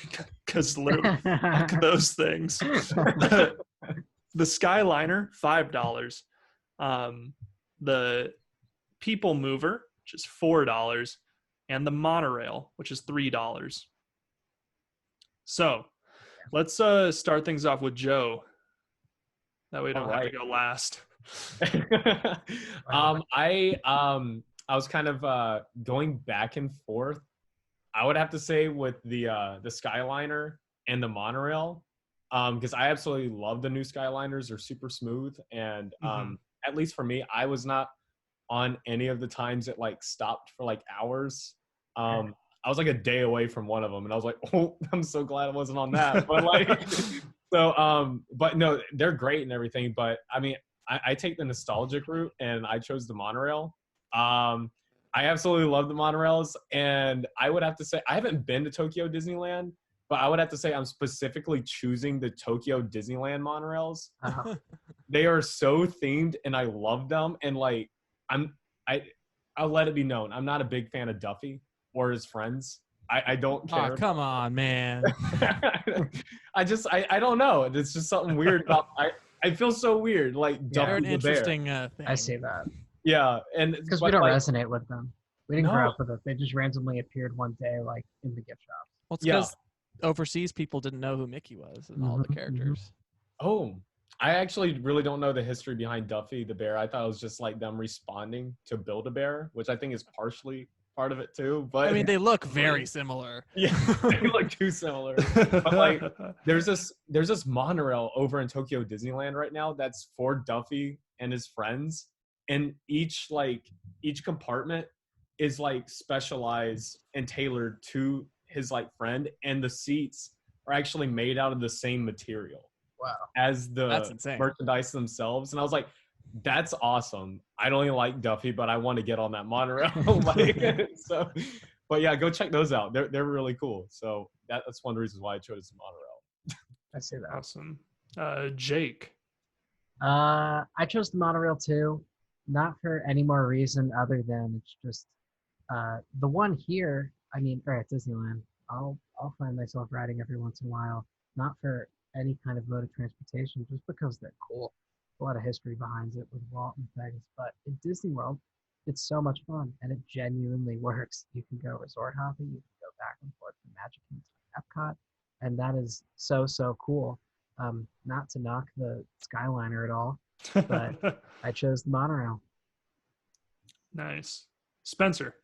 because literally fuck those things. The Skyliner, $5. The People Mover, which is $4, and the Monorail, which is $3. So let's start things off with Joe. That way we don't have to go last. I was kind of going back and forth. I would have to say with the Skyliner and the Monorail, because I absolutely love the new Skyliners. They're super smooth, and at least for me, I was not on any of the times it like stopped for like hours. I was like a day away from one of them, and I was like, oh, I'm so glad I wasn't on that. But like, so but no, they're great and everything. But I mean, I take the nostalgic route, and I chose the Monorail. I absolutely love the monorails, and I would have to say I haven't been to Tokyo Disneyland, but I would have to say I'm specifically choosing the Tokyo Disneyland monorails. They are so themed, and I love them. And like, I'll let it be known, I'm not a big fan of Duffy or his friends. I don't care. Oh, come on, man. I don't know. It's just something weird about. I feel so weird. Like They're an Duffy the bear. interesting thing. I see that. Yeah, and Because we don't resonate with them. We didn't No. grow up with it. They just randomly appeared one day, like in the gift shop. Well, it's because overseas people didn't know who Mickey was and all the Mhm, characters. Oh, I actually really don't know the history behind Duffy the bear. I thought it was just like them responding to Build-A-Bear, which I think is partially part of it too. But I mean, they look very similar. yeah, they look too similar. But like, there's this monorail over in Tokyo Disneyland right now that's for Duffy and his friends, and each compartment is like specialized and tailored to his like friend, and the seats are actually made out of the same material Wow. as That's the insane. merchandise themselves. And I was like, that's awesome. I don't even like Duffy, but I want to get on that monorail. So, but yeah, go check those out. They're really cool. So that's one of the reasons why I chose the monorail. I see that. Awesome. Jake. I chose the monorail too, not for any more reason other than it's just the one here. I mean, or at Disneyland, I'll find myself riding every once in a while, not for any kind of mode of transportation, just because they're cool. A lot of history behind it with Walt and things, but in Disney World, it's so much fun and it genuinely works. You can go resort hopping, you can go back and forth from Magic Kingdom to Epcot, and that is so cool. Not to knock the Skyliner at all, but I chose the monorail. Nice. Spencer.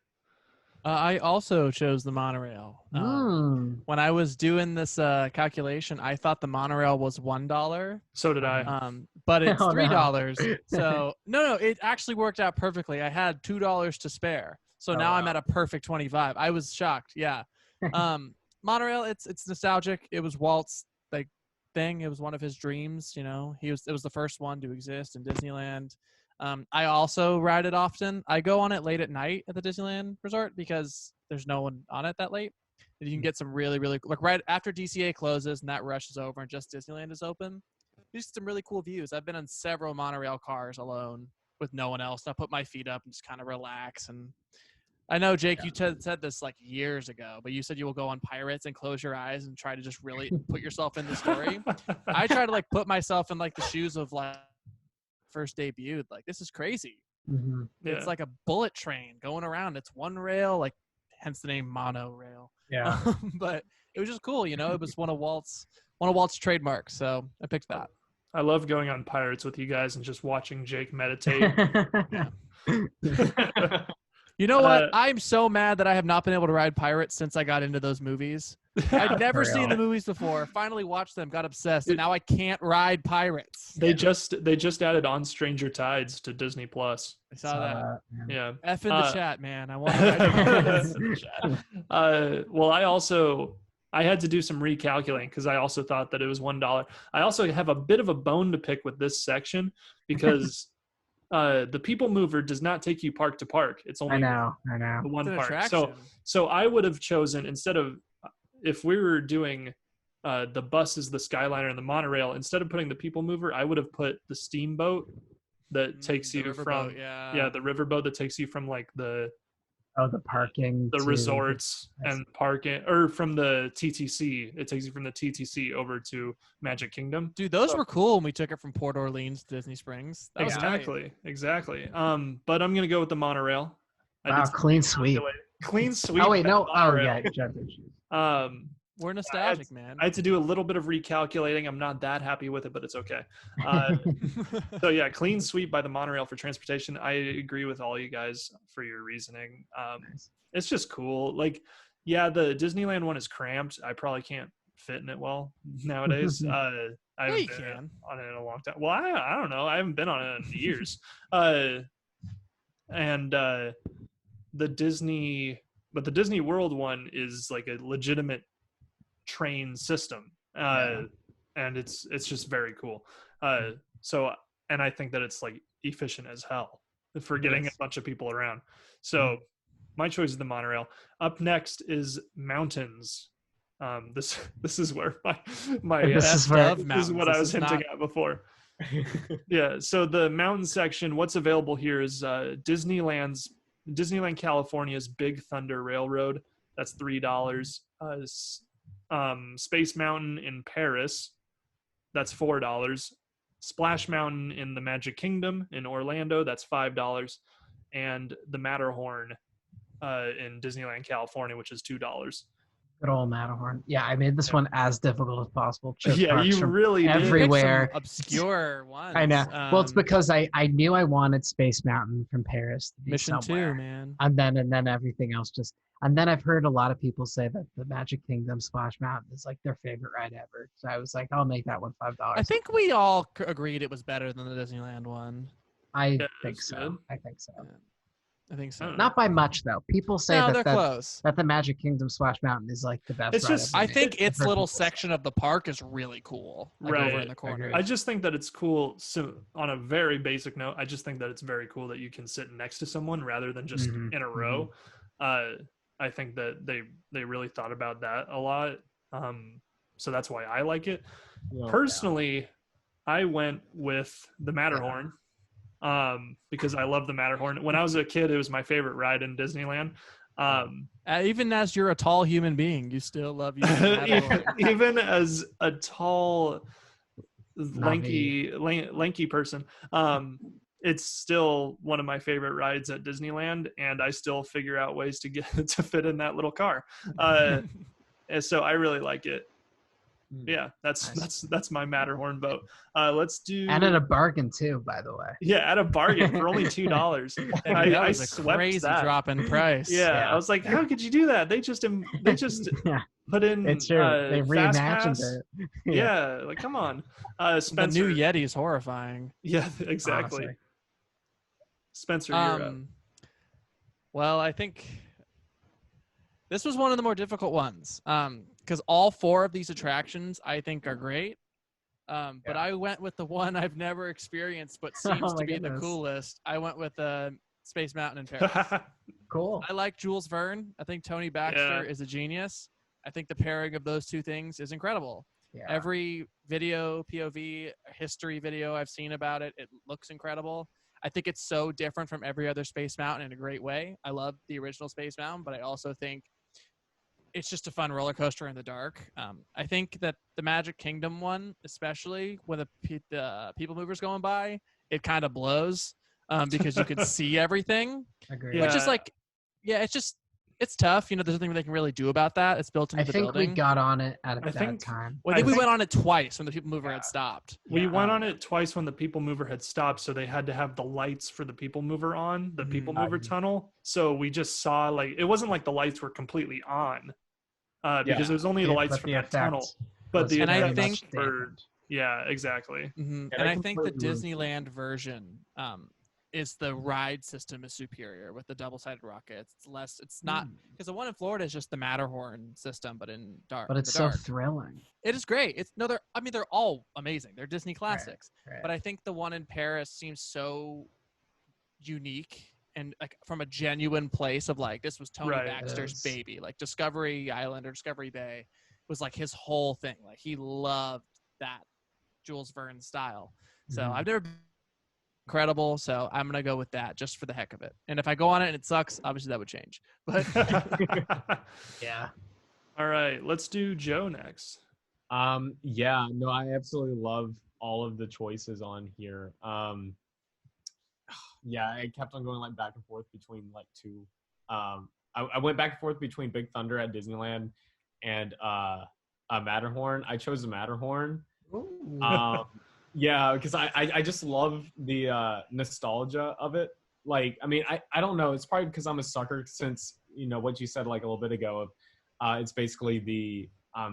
I also chose the monorail. When I was doing this calculation, I thought the monorail was $1. So did I. But it's Oh, no. $3. So no, it actually worked out perfectly. I had $2 to spare. So now I'm at a perfect 25. I was shocked. Yeah. Monorail, it's nostalgic. It was Walt's like thing. It was one of his dreams, you know. It was the first one to exist in Disneyland. I also ride it often. I go on it late at night at the Disneyland Resort because there's no one on it that late. And you can get some really like right after DCA closes and that rush is over and just Disneyland is open. There's some really cool views. I've been on several monorail cars alone with no one else. I put my feet up and just kind of relax. And I know, Jake, you said this like years ago, but you said you will go on Pirates and close your eyes and try to just really put yourself in the story. I try to like put myself in like the shoes of like first debuted. Like, this is crazy. Mm-hmm. It's like a bullet train going around. It's one rail, like hence the name monorail. Yeah. But it was just cool, you know. It was one of Walt's trademarks, so I picked that. I love going on Pirates with you guys and just watching Jake meditate. You know what? I'm so mad that I have not been able to ride Pirates since I got into those movies. I'd never seen the movies before. Finally watched them, got obsessed, and now I can't ride Pirates. They just added On Stranger Tides to Disney Plus. I saw that. Yeah. F in the chat, man. I want to ride Pirates. Well, I had to do some recalculating because I also thought that it was $1. I also have a bit of a bone to pick with this section because the People Mover does not take you park to park. It's only I know. the one It's an park. attraction. So I would have chosen, instead of, if we were doing the buses, the Skyliner, and the monorail, instead of putting the People Mover, I would have put the steamboat that takes you from the riverboat that takes you from like the parking, the resorts and parking, or from the TTC. It takes you from the TTC over to Magic Kingdom. Dude, those were cool when we took it from Port Orleans to Disney Springs. That was Exactly. But I'm gonna go with the monorail. Wow, clean sweep. Clean sweep. Oh wait, no. Oh yeah. We're nostalgic, man. I had to do a little bit of recalculating. I'm not that happy with it, but it's okay. So yeah, clean sweep by the monorail for transportation. I agree with all you guys for your reasoning. It's just cool. Like, yeah, the Disneyland one is cramped. I probably can't fit in it well nowadays. I haven't been on it in a long time. Well, I don't know. I haven't been on it in years. The Disney World one is like a legitimate train system, and it's just very cool. So, and I think that it's like efficient as hell for getting a bunch of people around. So my choice is the monorail. Up next is mountains. This is where this is what I was hinting at before. Yeah, so the mountain section, what's available here is Disneyland California's Big Thunder Railroad. That's $3. Space Mountain in Paris, that's $4. Splash Mountain in the Magic Kingdom in Orlando, that's $5. And the Matterhorn in Disneyland California, which is $2. Good old Matterhorn. Yeah, I made this one as difficult as possible. Chose Yeah, parks you from really did. You picked everywhere. some obscure ones. I know. Well, it's because I knew I wanted Space Mountain from Paris to be Mission somewhere. 2, man. And then everything else just. And then I've heard a lot of people say that the Magic Kingdom Splash Mountain is like their favorite ride ever. So I was like, I'll make that one $5. I think we all agreed it was better than the Disneyland one. I Yeah, think it's so. good. I think so. Yeah. I think so. Not by much though. People say No, that they're close. that the Magic Kingdom Splash Mountain is like the best. It's ride just- ever I made. think its I've heard little people say. section of the park is really cool. Like over Right. in the corner. Agreed. I just think that it's cool. So on a very basic note, I just think that it's very cool that you can sit next to someone rather than just Mhm, in a row. I think that they really thought about that a lot. So that's why I like it. You know, Personally, I went with the Matterhorn because I love the Matterhorn. When I was a kid, it was my favorite ride in Disneyland. Even as you're a tall human being, you still love using the Matterhorn. Even as a tall, lanky person, it's still one of my favorite rides at Disneyland, and I still figure out ways to get to fit in that little car. And so I really like it. Yeah, that's my Matterhorn vote. Let's do And at a bargain too, by the way. yeah, at a bargain for only $2. That I was a swept crazy that. drop in price. Yeah, I was like, how could you do that? They just Yeah, put in it's true. They Fast reimagined Pass. it. Yeah, like come on. The Spencer. new Yeti is horrifying. Yeah, exactly. Honestly. Spencer, you're up. Well, I think this was one of the more difficult ones because all 4 of these attractions I think are great. But I went with the one I've never experienced but seems Oh to my be the goodness. coolest. I went with Space Mountain in Paris. Cool. I like Jules Verne. I think Tony Baxter is a genius. I think the pairing of those 2 things is incredible. Yeah. Every video, POV, history video I've seen about it, it looks incredible. I think it's so different from every other Space Mountain in a great way. I love the original Space Mountain, but I also think it's just a fun roller coaster in the dark. I think that the Magic Kingdom one, especially when the people movers going by, it kind of blows because you can see everything. Agreed. Which is like, it's tough. You know, there's nothing they can really do about that. It's built into I the think building. we got on it at a I bad think- time. Well, I think we went on it twice when the people mover had stopped. We went on it twice when the people mover had stopped, so they had to have the lights for the people mover on the people mover tunnel. So we just saw like it wasn't like the lights were completely on because it was only the lights but for the that effect tunnel. But was the And I very effect much think- for dampened. yeah, exactly. Mm-hmm. Yeah, And I I think the completely agree. Disneyland version is the ride system is superior with the double-sided rockets. It's less. It's not because the one in Florida is just the Matterhorn system, but in dark. But in it's the so dark. thrilling. It is great. It's no, they're all amazing. They're Disney classics. Right. But I think the one in Paris seems so unique and like from a genuine place of like this was Tony Right. Baxter's Yes. baby. Like Discovery Island or Discovery Bay was like his whole thing. Like he loved that Jules Verne style. So Mhm. I've never been incredible. So I'm gonna go with that just for the heck of it. And if I go on it and it sucks, obviously that would change. But Yeah. All right, let's do Joe next. Yeah, no, I absolutely love all of the choices on here. Yeah, I kept on going like back and forth between like 2. I went back and forth between Big Thunder at Disneyland and Matterhorn. I chose the Matterhorn. Ooh. Yeah, because I just love the nostalgia of it. Like, I mean, I don't know. It's probably because I'm a sucker since, you know, what you said like a little bit ago of it's basically the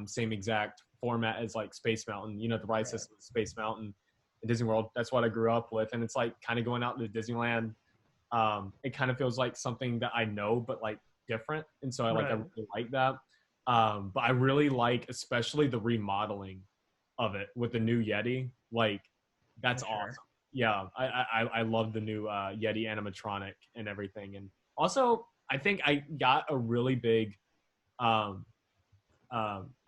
same exact format as like Space Mountain, you know, the ride system of Space Mountain in Disney World. That's what I grew up with. And it's like kind of going out to Disneyland. It kind of feels like something that I know, but like different. And so I really like that. But I really like, especially the remodeling of it with the new Yeti. Like that's awesome. Yeah. I love the new Yeti animatronic and everything. And also I think I got a really big,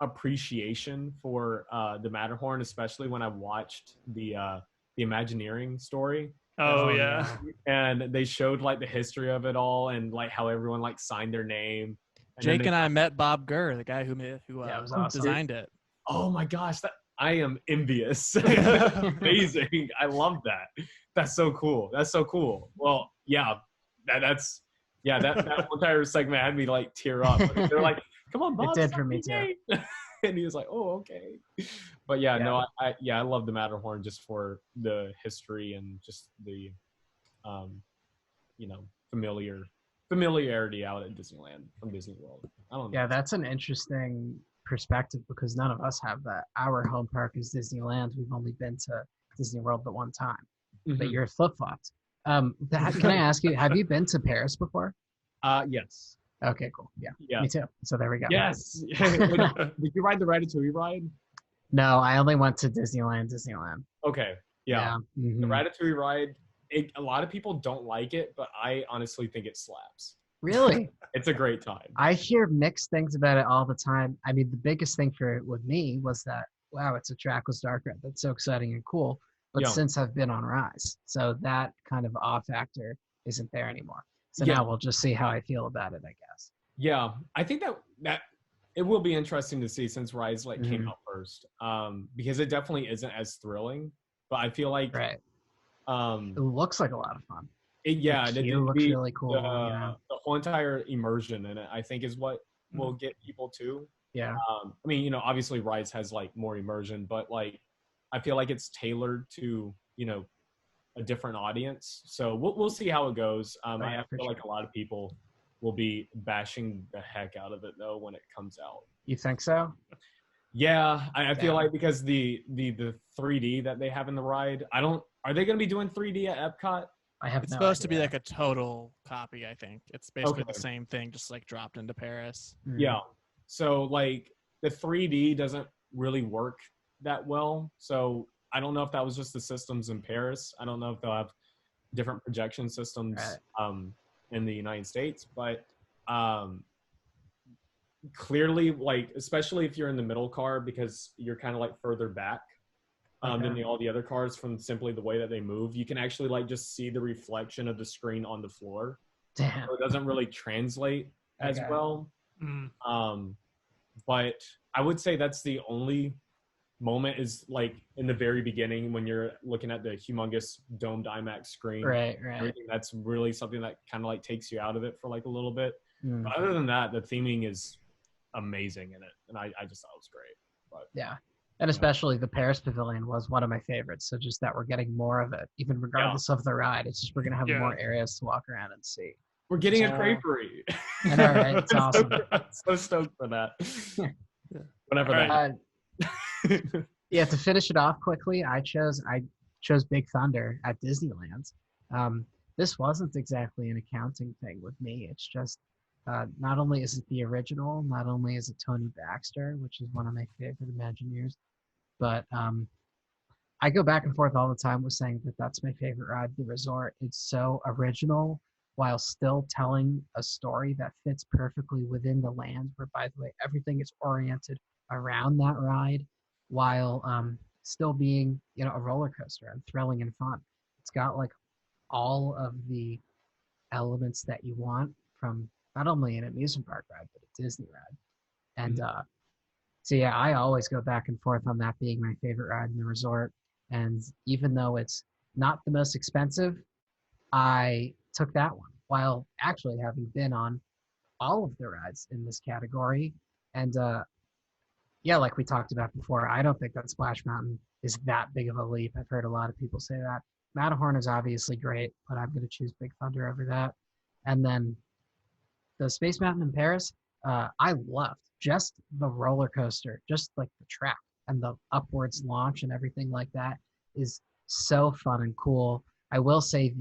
appreciation for the Matterhorn, especially when I watched the Imagineering story. Oh yeah. And they showed like the history of it all and like how everyone like signed their name. Jake and I met Bob Gurr, the guy who it was awesome. designed it. Oh my gosh, I am envious. Amazing. I love that. That's so cool. That's so cool. Well, yeah, that entire segment had me like tear up. They're like, come on, Bob. It did stop for me being gay." And he was like, "Oh, okay." But yeah, no, I love the Matterhorn just for the history and just the, you know, familiarity out at Disneyland from Disney World. I don't know. Yeah, that's an interesting perspective because none of us have that. Our home park is Disneyland. We've only been to Disney World but one time. But Mhm. you're flip-flopped. Can I ask you, have you been to Paris before? Yes. Okay, cool. Yeah, Yeah. me too. So there we go. Yes. Did you ride the Ratatouille ride? No, I only went to Disneyland. Okay. Yeah. The Mhm. Ratatouille ride, a lot of people don't like it, but I honestly think it slaps. Really? It's a great time. I hear mixed things about it all the time. I mean, the biggest thing for it with me was that, wow, it's a trackless dark ride. That's so exciting and cool. But Yeah. since I've been on Rise, so that kind of awe factor isn't there anymore. So Yeah. now we'll just see how I feel about it, I guess. Yeah. I think that it will be interesting to see since Rise came Mhm. out first. Because it definitely isn't as thrilling. But I feel like Right. It um looks like a lot of fun. yeah, The queue looks really cool. the whole entire immersion in it, I think, is what will get people to. Yeah. I mean, you know, obviously Rise has like more immersion, but like I feel like it's tailored to, you know, a different audience. So we'll see how it goes. yeah, I for feel like sure. a lot of people will be bashing the heck out of it though when it comes out. You think so? Yeah, I feel Damn. like because the 3D that they have in the ride, are they going to be doing 3D at Epcot? I have It's no supposed to be idea. like a total copy, I think. It's basically Okay. the same thing, just like dropped into Paris. Mhm. Yeah. So like the 3D doesn't really work that well. So I don't know if that was just the systems in Paris. I don't know if they'll have different projection systems in the United States, but clearly, like, especially if you're in the middle car because you're kind of like further back than all the other cars from simply the way that they move, you can actually like just see the reflection of the screen on the floor. Damn. So it doesn't really translate as Okay. well. Mm. But I would say that's the only moment is like in the very beginning when you're looking at the humongous domed IMAX screen. Right. Everything that's really something that kind of like takes you out of it for like a little bit. Mm. But other than that, the theming is amazing in it, and I just thought it was great. But Yeah. And especially the Paris Pavilion was one of my favorites. So just that we're getting more of it, even regardless of the ride. It's just we're gonna have more areas to walk around and see. we're getting a creperie. I know, right? It's awesome. So stoked for that. Whenever All that. Yeah, to finish it off quickly, I chose Big Thunder at Disneyland. This wasn't exactly an accounting thing with me. It's just not only is it the original, not only is it Tony Baxter, which is one of my favorite Imagineers, but I go back and forth all the time with saying that that's my favorite ride, the resort. It's so original while still telling a story that fits perfectly within the land, where, by the way, everything is oriented around that ride while still being, you know, a roller coaster and thrilling and fun. It's got like all of the elements that you want from not only an amusement park ride, but a Disney ride. And so, yeah, I always go back and forth on that being my favorite ride in the resort. And even though it's not the most expensive, I took that one while actually having been on all of the rides in this category. And yeah, like we talked about before, I don't think that Splash Mountain is that big of a leap. I've heard a lot of people say that. Matterhorn is obviously great, but I'm going to choose Big Thunder over that. And then the Space Mountain in Paris, I loved just the roller coaster, just like the track and the upwards launch and everything like that is so fun and cool. I will say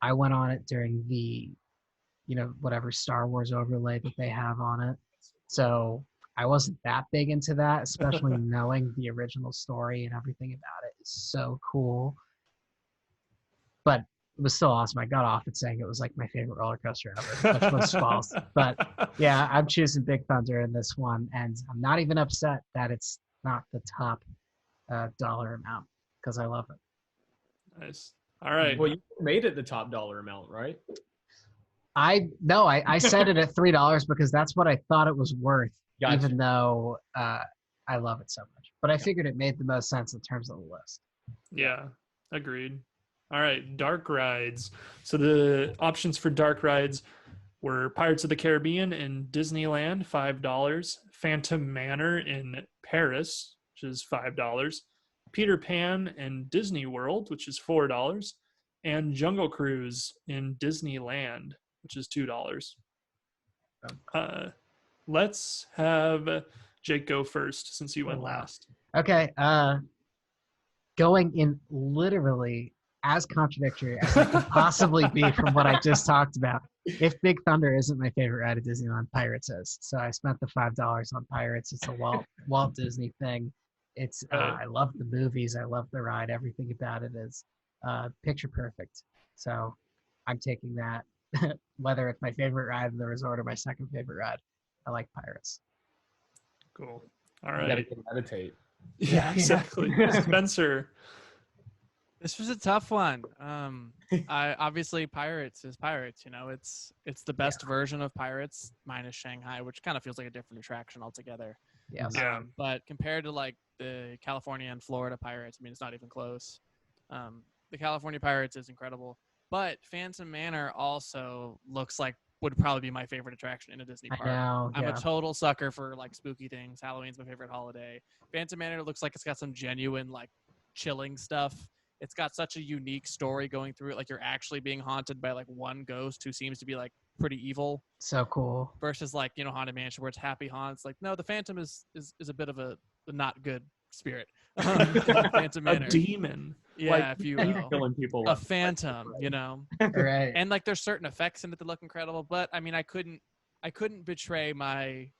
I went on it during the, you know, whatever Star Wars overlay that they have on it. So I wasn't that big into that, especially knowing the original story and everything about it is so cool. But it was still awesome. I got off it saying it was like my favorite roller coaster ever, which was false. But yeah, I'm choosing Big Thunder in this one, and I'm not even upset that it's not the top dollar amount because I love it. Nice. All right. Well, you made it the top dollar amount, right? I set it at $3 because that's what I thought it was worth, Gotcha. even though I love it so much. But I figured it made the most sense in terms of the list. Yeah, agreed. All right, dark rides. So the options for dark rides, were Pirates of the Caribbean in Disneyland, $5. Phantom Manor in Paris, which is $5. Peter Pan in Disney World, which is $4. And Jungle Cruise in Disneyland, which is $2. Let's have Jake go first since you went last. Okay. Going in literally as contradictory as it could possibly be from what I just talked about. If Big Thunder isn't my favorite ride at Disneyland, Pirates is. So I spent the $5 on Pirates. It's a Walt Disney thing. It's I love the movies. I love the ride. Everything about it is picture perfect. So I'm taking that. Whether it's my favorite ride in the resort or my second favorite ride, I like Pirates. Cool. You All gotta right. meditate. Yeah, exactly. Spencer. This was a tough one. I obviously Pirates is Pirates. You know, it's the best version of Pirates minus Shanghai, which kind of feels like a different attraction altogether. Yes. Yeah. But compared to like the California and Florida Pirates, I mean, it's not even close. The California Pirates is incredible, but Phantom Manor also looks like would probably be my favorite attraction in a Disney park. I know. I'm a total sucker for like spooky things. Halloween's my favorite holiday. Phantom Manor looks like it's got some genuine like chilling stuff. It's got such a unique story going through it. Like you're actually being haunted by like one ghost who seems to be like pretty evil. So cool. Versus like, you know, Haunted Mansion where it's happy haunts. Like, no, the Phantom is a bit of a not good spirit. Phantom Manor. A demon. Yeah, Like, if you he's will. killing people. A phantom, you know. Right. And like there's certain effects in it that look incredible, but I mean I couldn't betray my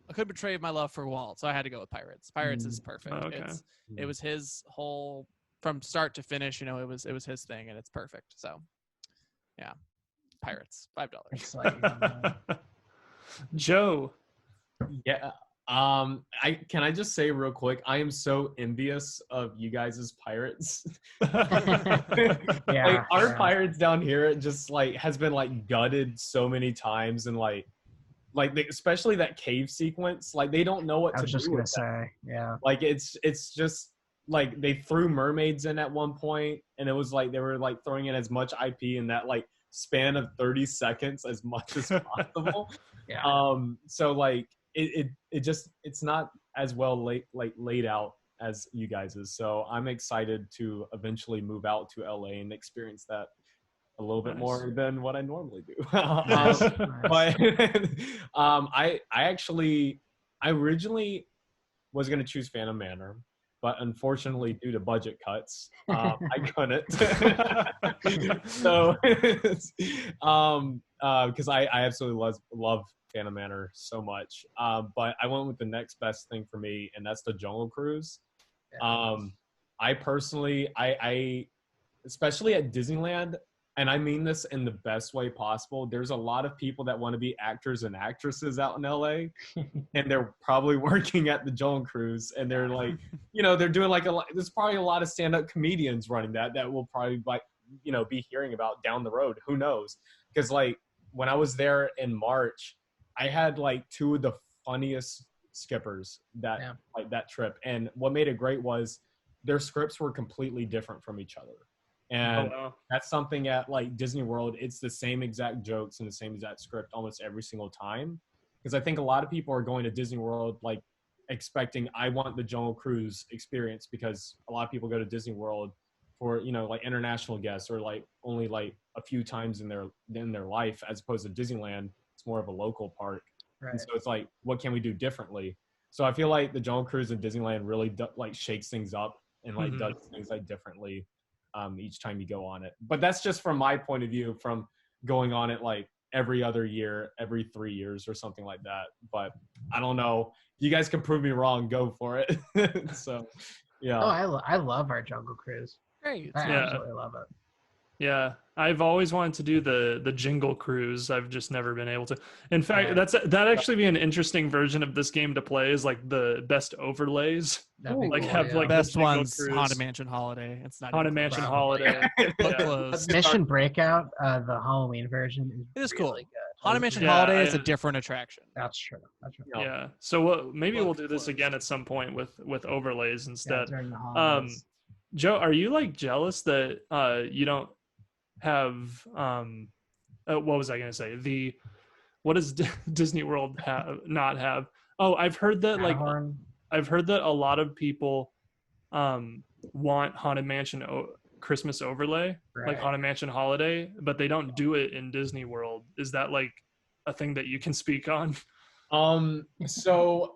love for Walt, so I had to go with Pirates. Pirates is perfect. Okay. It was his whole from start to finish, you know, it was his thing and it's perfect. So yeah. Pirates, $5. It's like, Joe. Yeah. Can I just say real quick, I am so envious of you guys' Pirates. Like our Pirates down here just like has been like gutted so many times, and like especially that cave sequence, like they don't know what I to was do just with gonna that. say, yeah. Like it's just like they threw mermaids in at one point, and it was like they were like throwing in as much IP in that like span of 30 seconds as much as possible. Yeah. So like it's not as well laid out as you guys is. So I'm excited to eventually move out to LA and experience that a little bit more than what I normally do. Nice. But I originally was going to choose Phantom Manor, but unfortunately due to budget cuts, I couldn't. So because I absolutely love Phantom Manor so much, but I went with the next best thing for me, and that's the Jungle Cruise. I personally, I especially at Disneyland, and I mean this in the best way possible, there's a lot of people that want to be actors and actresses out in LA, and they're probably working at the Jungle Cruise, and they're like, you know, they're doing like there's probably a lot of stand-up comedians running that will probably like, you know, be hearing about down the road. Who knows? Because like when I was there in March, I had like two of the funniest skippers that like that trip, and what made it great was their scripts were completely different from each other. And that's something at like Disney World, it's the same exact jokes and the same exact script almost every single time. Because I think a lot of people are going to Disney World like expecting, I want the Jungle Cruise experience, because a lot of people go to Disney World for, you know, like international guests or like only like a few times in their life, as opposed to Disneyland, it's more of a local park. Right. And so it's like, what can we do differently? So I feel like the Jungle Cruise in Disneyland really like shakes things up and like does things like differently each time you go on it. But that's just from my point of view, from going on it like every other year, every 3 years or something like that. But I don't know. If you guys can prove me wrong, go for it. So, yeah. Oh, I love our Jungle Cruise. Great. I absolutely love it. Yeah, I've always wanted to do the Jingle Cruise. I've just never been able to. In fact, that'd actually be an interesting version of this game to play, is like the best overlays. Like cool, have like best the Jingle ones. Cruise. Haunted Mansion Holiday. It's not Haunted Mansion Holiday. close. Mission Breakout, the Halloween version, It is really cool. good. Haunted Mansion Holiday is a different attraction. That's true. That's true. Yeah. So maybe we'll do this again at some point with overlays instead. During the holidays. Joe, are you like jealous that you don't have what was I going to say? What does Disney World not have? Oh, I've heard that Matterhorn. I've heard that a lot of people want Haunted Mansion Christmas overlay, like Right. Haunted Mansion Holiday, but they don't do it in Disney World. Is that like a thing that you can speak on? So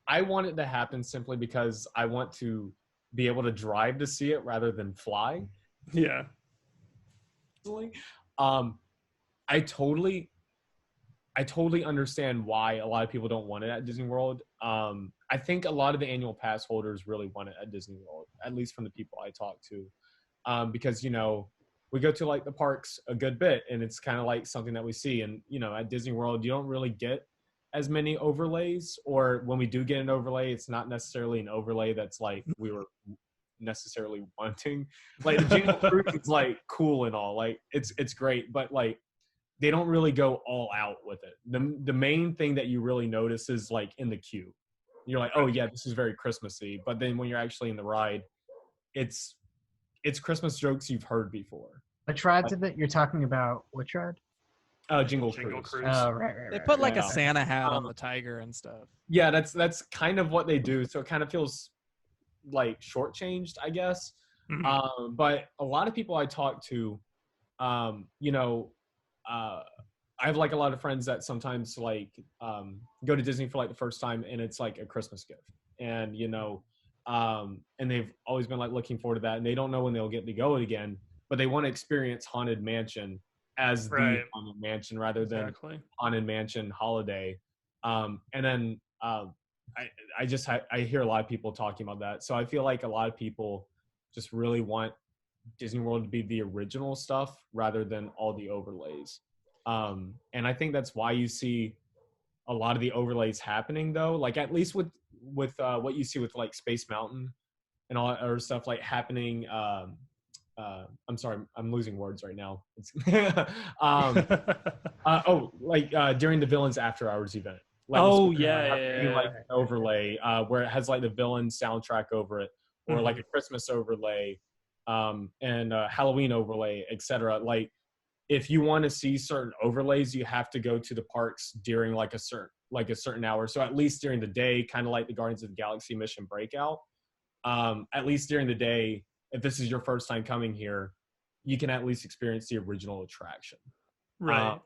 I want it to happen simply because I want to be able to drive to see it rather than fly. Yeah. Um, I totally understand why a lot of people don't want it at Disney World. I think a lot of the annual pass holders really want it at Disney World, at least from the people I talk to, because we go to like the parks a good bit, and it's kind of like something that we see. And at Disney World, you don't really get as many overlays, or when we do get an overlay, it's not necessarily an overlay that's like we were necessarily wanting. Like the Jingle Cruise is like cool and all, like it's great, but like they don't really go all out with it. The main thing that you really notice is like in the queue. You're like, oh yeah, this is very Christmassy. But then when you're actually in the ride, it's Christmas jokes you've heard before. Which ride you're talking about? Which ride? Jingle Jingle Cruise. Cruise. Oh, right. They put like Yeah. a Santa hat on the tiger and stuff. Yeah, that's kind of what they do. So it kind of feels like shortchanged, I guess. Mhm. But a lot of people I talk to, I have like a lot of friends that sometimes like go to Disney for like the first time, and it's like a Christmas gift, and and they've always been like looking forward to that, and they don't know when they'll get to go again, but they want to experience Haunted Mansion as Right. the Haunted Mansion rather than Exactly. Haunted Mansion Holiday. And then I hear a lot of people talking about that, so I feel like a lot of people just really want Disney World to be the original stuff rather than all the overlays. And I think that's why you see a lot of the overlays happening, though. Like at least with what you see with like Space Mountain and all that other stuff like happening. I'm sorry, I'm losing words right now. During the Villains After Hours event. Like, Oh yeah. like an overlay where it has like the villain soundtrack over it, or like a Christmas overlay, and Halloween overlay, etc. Like, if you want to see certain overlays, you have to go to the parks during like a certain hour. So at least during the day, kind of like the Guardians of the Galaxy Mission Breakout. At least during the day, if this is your first time coming here, you can at least experience the original attraction. Right.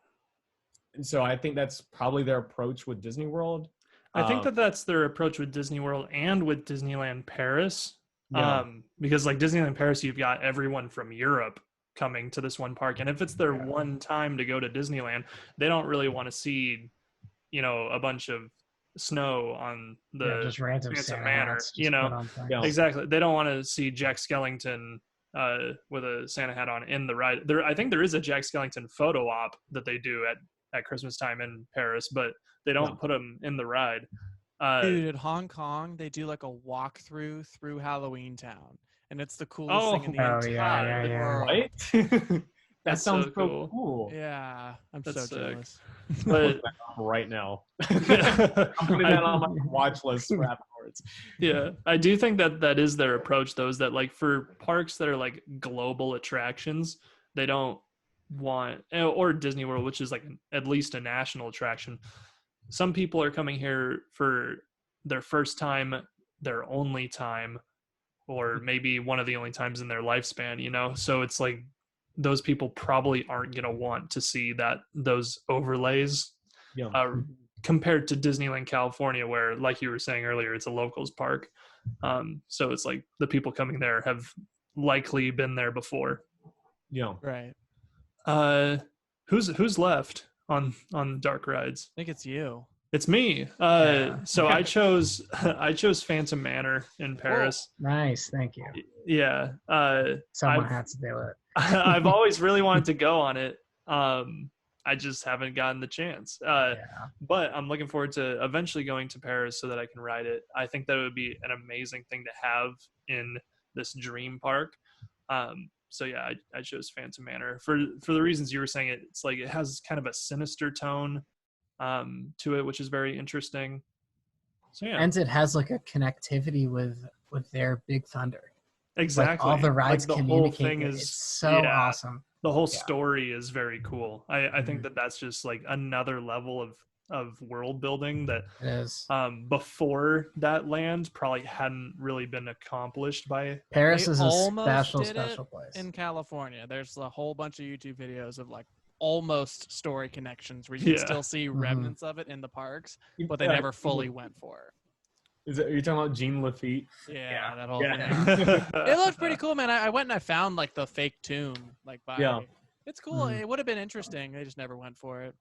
And so I think that's probably their approach with Disney World. I think that's their approach with Disney World and with Disneyland Paris. Yeah. Because like Disneyland Paris, you've got everyone from Europe coming to this one park, and if it's their one time to go to Disneyland, they don't really want to see a bunch of snow on the just random Phantom Santa Manor, hats just put on things. Yeah. Exactly. They don't want to see Jack Skellington with a Santa hat on in the ride. I think there is a Jack Skellington photo op that they do at Christmas time in Paris, but they don't put them in the ride. Dude, at Hong Kong, they do like a walkthrough through Halloween Town, and it's the coolest thing in the entire world. Right? That sounds so so cool. Yeah, I'm That's so jealous. But right now, I'm putting that on my watch list for afterwards. Yeah, I do think that is their approach, though, is that like for parks that are like global attractions, they don't want, or Disney World, which is like at least a national attraction. Some people are coming here for their first time, their only time, or maybe one of the only times in their lifespan, so it's like those people probably aren't going to want to see those overlays compared to Disneyland California, where, like you were saying earlier, it's a locals park. So it's like the people coming there have likely been there before. Yeah. Right. Who's left on dark rides? I think it's you. It's me. So I chose Phantom Manor in Paris. Whoa. Nice, thank you. Yeah. Someone had to do it. I've always really wanted to go on it. I just haven't gotten the chance. But I'm looking forward to eventually going to Paris so that I can ride it. I think that would be an amazing thing to have in this dream park. So yeah, I chose Phantom Manor for the reasons you were saying. It's like it has kind of a sinister tone to it, which is very interesting. So yeah, and it has like a connectivity with their Big Thunder. Exactly. Like all the rides the whole communicate. thing is It's so yeah, awesome. the whole Yeah. story is very cool. I think Mhm. that's just like another level of world building that It is. before that land probably hadn't really been accomplished by. Paris They is a almost did special it place. in California. There's a whole bunch of YouTube videos of like almost story connections where you can Yeah. still see Mhm. remnants of it in the parks, but they Yeah, never fully went for it. Are you talking about Jean Lafitte? Yeah, that whole Yeah. thing. It looked pretty cool, man. I went and I found like the fake tomb, like by. Yeah. It's cool. Mhm. It would have been interesting. They just never went for it.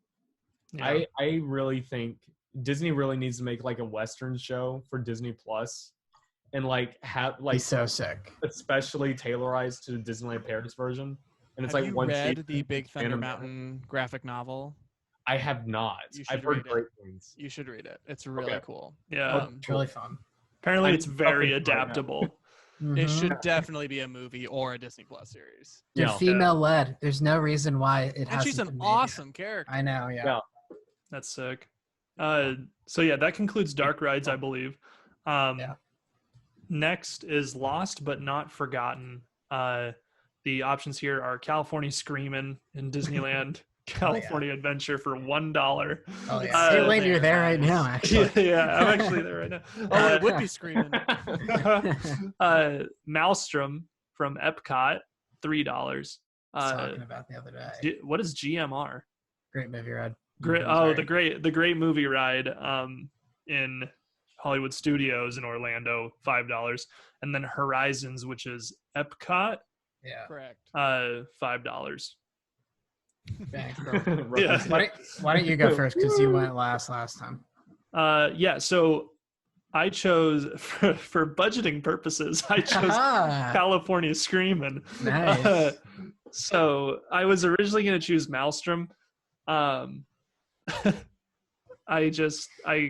Yeah. I really think Disney really needs to make like a Western show for Disney Plus, and like have like He's so sick. especially tailorized to the Disneyland Paris version. And it's Have like you one read season, the Big it's Thunder animated. Mountain graphic novel? I have not. You I've should heard read it. great things. You should read it. It's really Okay. cool. Yeah. It's really fun. Apparently I it's need very something right now. adaptable. It Mhm. should definitely be a movie or a Disney Plus series. They're Yeah. female led. There's no reason why it hasn't. And she's an been made awesome yet. character. I know. Yeah. Yeah. That's sick. So yeah, that concludes dark rides, I believe. Yeah. Next is Lost but Not Forgotten. The options here are California Screamin' in Disneyland, California Adventure for $1. Oh yeah. Hey, Lain, you're there right now. Actually. Yeah, I'm actually there right now. Oh, it would be screaming. Maelstrom from Epcot, $3. I was talking about the other day. What is GMR? Great movie ride. Great. Sorry. Oh, the great movie ride in Hollywood Studios in Orlando, $5, and then Horizons, which is Epcot, Yeah. Correct. $5. Dang. Yeah. Why don't you go first? Because you went last time. Yeah. So I chose for budgeting purposes. I chose California Screamin'. Nice. So I was originally going to choose Maelstrom. I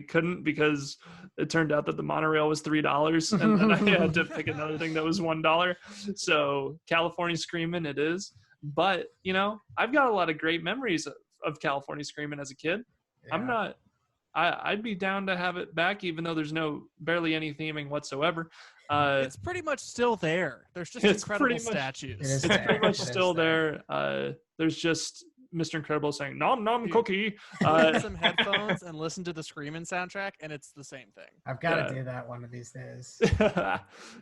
couldn't because it turned out that the monorail was $3 and then I had to pick another thing that was $1. So California Screamin' it is. But, I've got a lot of great memories of California Screamin' as a kid. Yeah. I'd be down to have it back, even though there's barely any theming whatsoever. It's pretty much still there. There's just It's incredible pretty much- statues. It is It's there. pretty much It is still there. there. There's just Mr. Incredible saying "nom nom Dude. cookie." Get some headphones and listen to the Screamin' soundtrack, and it's the same thing. I've got to Yeah. do that one of these days.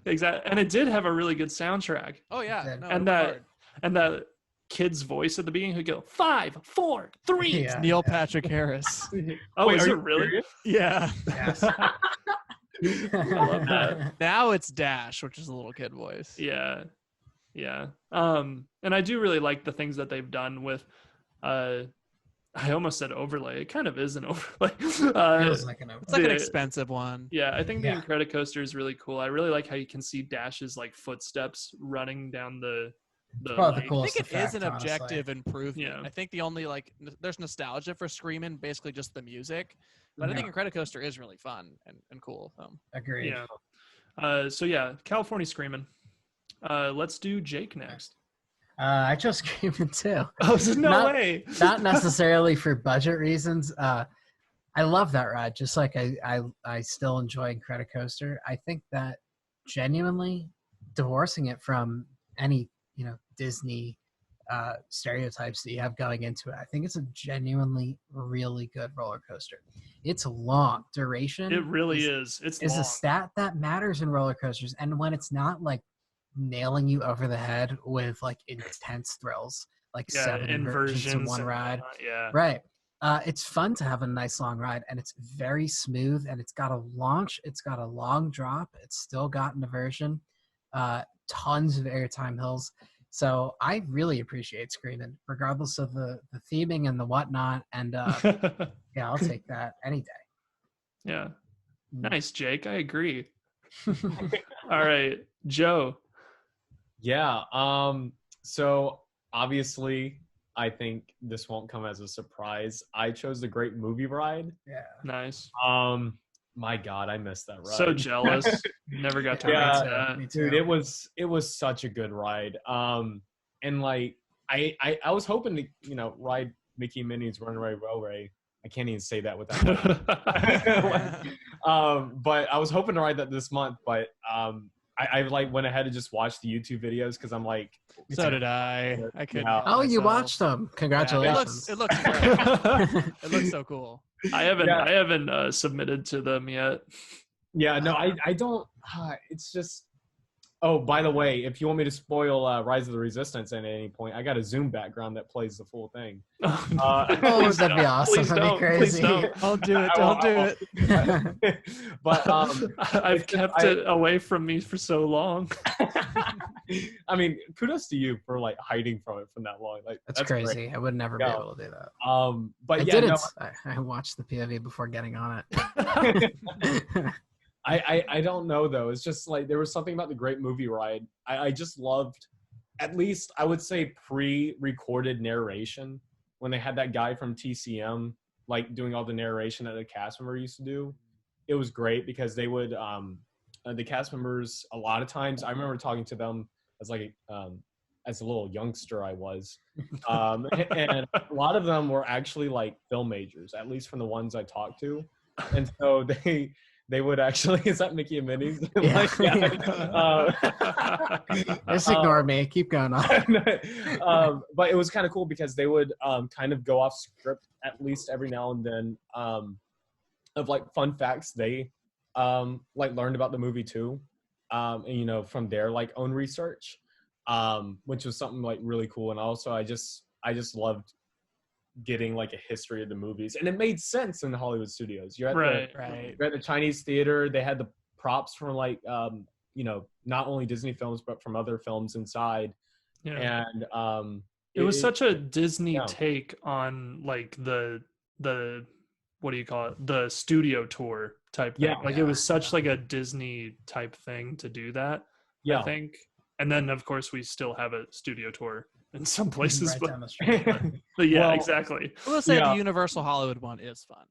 Exactly, and it did have a really good soundtrack, Oh yeah, Did. no, and it was that hard. and that kid's voice at the beginning who'd go 5, 4, 3. Yeah. Neil Patrick Harris. Oh, Wait, is are it you really? serious? Yeah. Yes. I love that. Now it's Dash, which is a little kid voice. Yeah. And I do really like the things that they've done with. I almost said overlay. It kind of is an overlay. Feels like an It's like an The- expensive one. Yeah, I think the Yeah. Incredicoaster is really cool. I really like how you can see Dash's like footsteps running down the Probably the lake. coolest I think it is effect, an honestly. objective improvement. Yeah. I think the only there's nostalgia for Screamin', basically just the music. But I think Incredicoaster is really fun and cool. Agreed. Yeah. So yeah, California Screamin'. Let's do Jake next. I chose Screamin' too. Oh, no Not- way. Not necessarily for budget reasons. I love that ride. Just like I still enjoy Incredicoaster. I think that genuinely divorcing it from any Disney stereotypes that you have going into it, I think it's a genuinely really good roller coaster. It's long duration. It really is. It's is long. a stat that matters in roller coasters, and when it's not like nailing you over the head with like intense thrills, like 7 inversions in one and ride. whatnot, yeah. Right. It's fun to have a nice long ride, and it's very smooth, and it's got a launch, it's got a long drop, it's still got an inversion, tons of airtime hills. So I really appreciate Screamin', regardless of the theming and the whatnot. And yeah, I'll take that any day. Yeah. Nice, Jake. I agree. All right, Joe. Yeah. So obviously, I think this won't come as a surprise. I chose the Great Movie Ride. Yeah. Nice. My God, I missed that ride. So jealous. Never got to Yeah. ride that. Me too. Dude, it was such a good ride. And like I was hoping to ride Mickey and Minnie's Runaway Railway. I can't even say that without. But I was hoping to ride that this month. But I I like went ahead and just watched the YouTube videos because I'm like, So did I. I couldn't. Yeah. help Oh, you myself. watched them. Yeah, Congratulations. it looks great. It looks so cool. I haven't Yeah. I haven't submitted to them yet. yeah, no, I don't. It's just. Oh, by the way, if you want me to spoil Rise of the Resistance at any point, I got a Zoom background that plays the full thing. Oh, Please that'd be don't. awesome. Please That'd be don't. Please crazy. don't. Don't do it. I Don't do won't. it. But I've kept it away from me for so long. I mean, kudos to you for like hiding from it for that long. Like That's great. crazy. I would never be Yeah. able to do that. But I yeah, didn't. no, I watched the POV before getting on it. I don't know though. It's just like there was something about the Great Movie Ride. I just loved, at least I would say pre-recorded narration when they had that guy from TCM like doing all the narration that the cast member used to do. It was great because they would the cast members a lot of times. I remember talking to them as like as a little youngster I was, and a lot of them were actually like film majors, at least from the ones I talked to, and so they would actually, is that Mickey and Minnie's? Yeah. Like, Just ignore me. Keep going on. but it was kind of cool because they would kind of go off script at least every now and then of like fun facts they like learned about the movie too, and you know from their like own research, which was something like really cool. And also I just loved getting like a history of the movies, and it made sense in the Hollywood studios. You're at you're at the Chinese theater. They had the props from like you know, not only Disney films but from other films inside. Yeah. And it was such a Disney yeah. take on like the what do you call it, the studio tour type thing. Yeah. Like it was such like a Disney type thing to do that. Yeah. I think. And then of course we still have a studio tour in some places, Right but, down the street. but yeah, Well, exactly. I will say Yeah. the Universal Hollywood one is fun.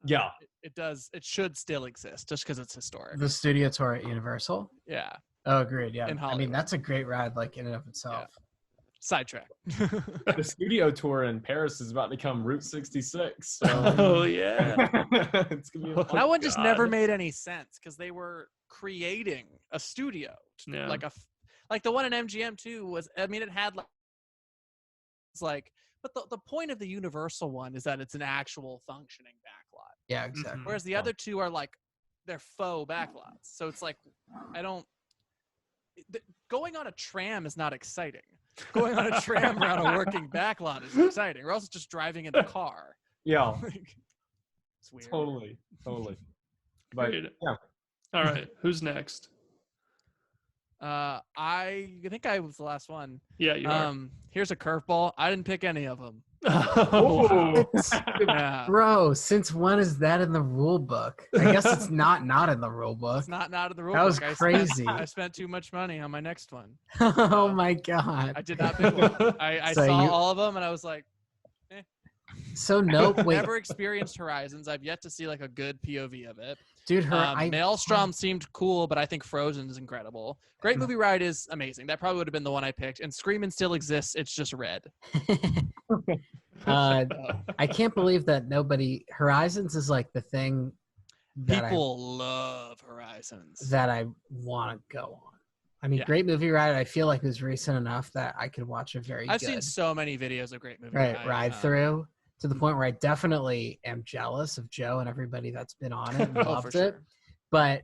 Yeah. It does. It should still exist just because it's historic. The studio tour at Universal. Yeah. Oh, agreed. Yeah. In I mean, Hollywood. that's a great ride, like in and of itself. Sidetrack. The studio tour in Paris is about to come Route 66. So Oh yeah. it's gonna be a fun- That one just God. never made any sense because they were creating a studio, Yeah. like the one in MGM too was. I mean, it had like it's like, but the point of the Universal one is that it's an actual functioning backlot, Yeah, exactly. whereas the other two are like they're faux backlots. So it's like going on a tram is not exciting. Going on a tram around a working backlot is exciting, or else it's just driving in the car. Yeah, Like, it's weird. totally. But Great. yeah, All right, who's next? I think I was the last one. Yeah, you are. Here's a curveball. I didn't pick any of them. Wow. Yeah. Bro, since when is that in the rule book? I guess it's not in the rule book. It's not in the rule That was book. crazy. I spent too much money on my next one. Oh my god. I did not pick one. I So saw you- all of them and I was like, So nope. Wait, never experienced Horizons. I've yet to see like a good POV of it. dude. Maelstrom seemed cool, but I think Frozen is incredible. Great Movie Ride is amazing. That probably would have been the one I picked. And Screamin' still exists. It's just red. I can't believe that nobody. Horizons is like the thing that People love Horizons. I want to go on. I mean, Yeah. Great Movie Ride. I feel like it was recent enough that I could watch a very I've good seen so many videos of Great Movie ride through to the point where I definitely am jealous of Joe and everybody that's been on it and Oh, loved for it. sure. But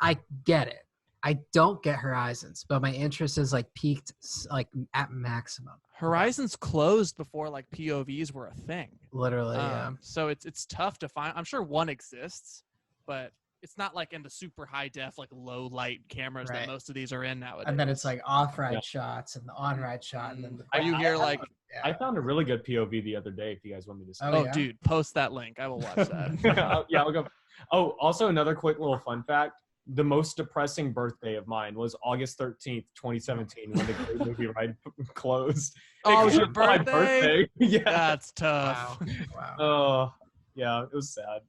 I get it. I don't get Horizons, but my interest is like peaked like at maximum. Horizons closed before like POVs were a thing. Literally, yeah. So it's tough to find. I'm sure one exists, but it's not like in the super high def, like low light cameras that Right. most of these are in nowadays. And then it's like off-ride Yeah. shots and the on-ride shot, and then the Are you here like, I found a really good POV the other day. If you guys want me to see. Oh, oh, yeah? dude, post that link. I will watch that. Yeah, I'll go. Oh, also another quick little fun fact. The most depressing birthday of mine was August 13th, 2017, when the Great Movie Ride closed. Oh, it was your My birthday? Yeah. That's tough. Wow. Oh, yeah, it was sad.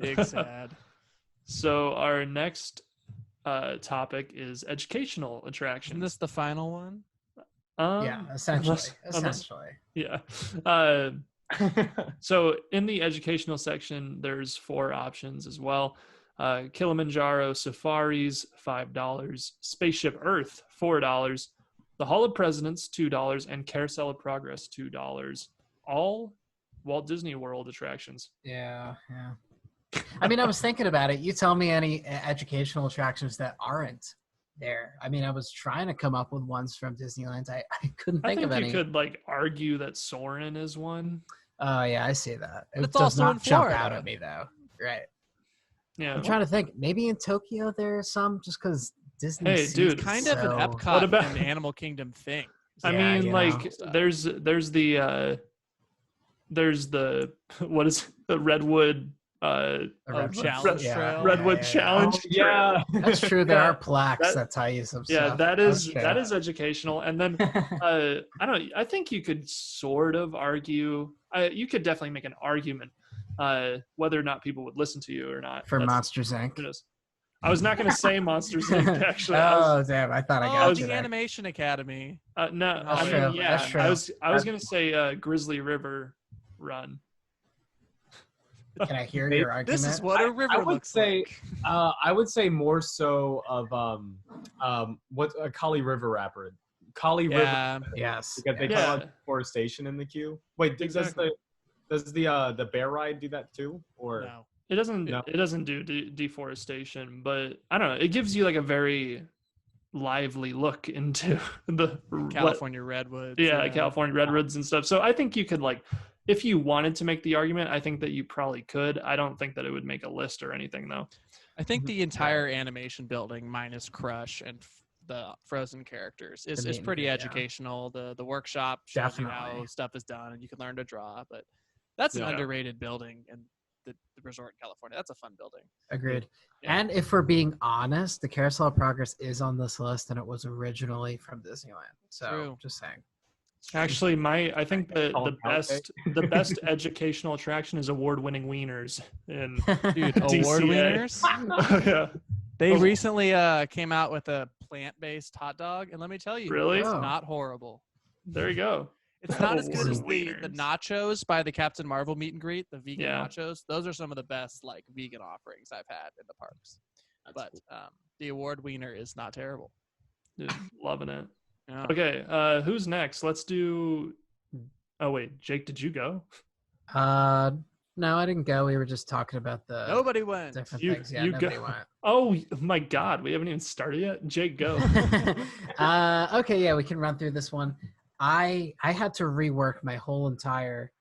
Big sad. So our next topic is educational Isn't attractions. this the final one? Yeah, essentially. unless- Essentially. yeah. So in the educational section, there's 4 options as well. Kilimanjaro Safaris, $5. Spaceship Earth, $4. The Hall of Presidents, $2. And Carousel of Progress, $2. All Walt Disney World attractions. Yeah. I mean, I was thinking about it. You tell me any educational attractions that aren't there. I mean, I was trying to come up with ones from Disneyland. I couldn't think of any. You could like argue that Soarin' is one. Oh yeah, I see that. It it's does also not in jump Florida. out at me though. Right. Yeah. I'm trying to think. Maybe in Tokyo there are some, just because Disney. Hey, dude, It's kind of an What Epcot about- and Animal Kingdom thing. I Yeah, mean, you like know. there's the what is the Redwood The Redwood Challenge Trail. Redwood Challenge Oh, yeah. That's true. There Yeah, are plaques that- that tell you some Yeah, stuff. that is Okay. that is educational. And then I think you could sort of argue. You could definitely make an argument whether or not people would listen to you or not. for That's- Monsters Inc. who knows. I was not going to say Monsters Inc. Actually, Oh damn! I thought I Oh, got the you there. Animation Academy. no, That's I mean, true, yeah, that's true. I was going to say Grizzly River Run. Can I hear Maybe- your argument? This is what a river I would looks say, like. I would say more so of what's a Kali River Rapid. Kali River, Yeah, Yes. because they yes. Yeah. talk about deforestation in the queue. Wait, Exactly. does the bear ride do that too? Or no. It doesn't. No. It doesn't do deforestation, but I don't know. It gives you like a very lively look into the California redwoods. California redwoods and stuff. So I think you could like, if you wanted to make the argument, I think that you probably could. I don't think that it would make a list or anything though. I think the entire animation building minus Crush and the Frozen characters is meet and pretty greet, yeah. educational. The workshop shows you how Definitely. stuff is done and you can learn to draw. But that's an Yeah. underrated building in the resort in California. That's a fun building. Agreed. Yeah. And if we're being honest, the Carousel of Progress is on this list, and it was originally from Disneyland. So True. just saying. Actually, I think that Call the them out best the best educational attraction is award-winning wieners in Dude, DCA. award winners. Yeah. They Oh. recently came out with a plant-based hot dog, and let me tell you, Really? it's Oh. not horrible. There you go. It's not as good as Award the winners. nachos by the Captain Marvel meet and greet, the vegan Yeah. nachos. Those are some of the best like vegan offerings I've had in the parks. But the award wiener is not terrible. Dude, loving it. Yeah. Okay, who's next? Let's do. Oh wait, Jake, did you go? No, I didn't go. We were just talking about the Nobody went. different You- things. Yeah, you nobody go. went. Oh my God, we haven't even started yet. Jake, go. Okay, yeah, we can run through this one. I had to rework my whole entire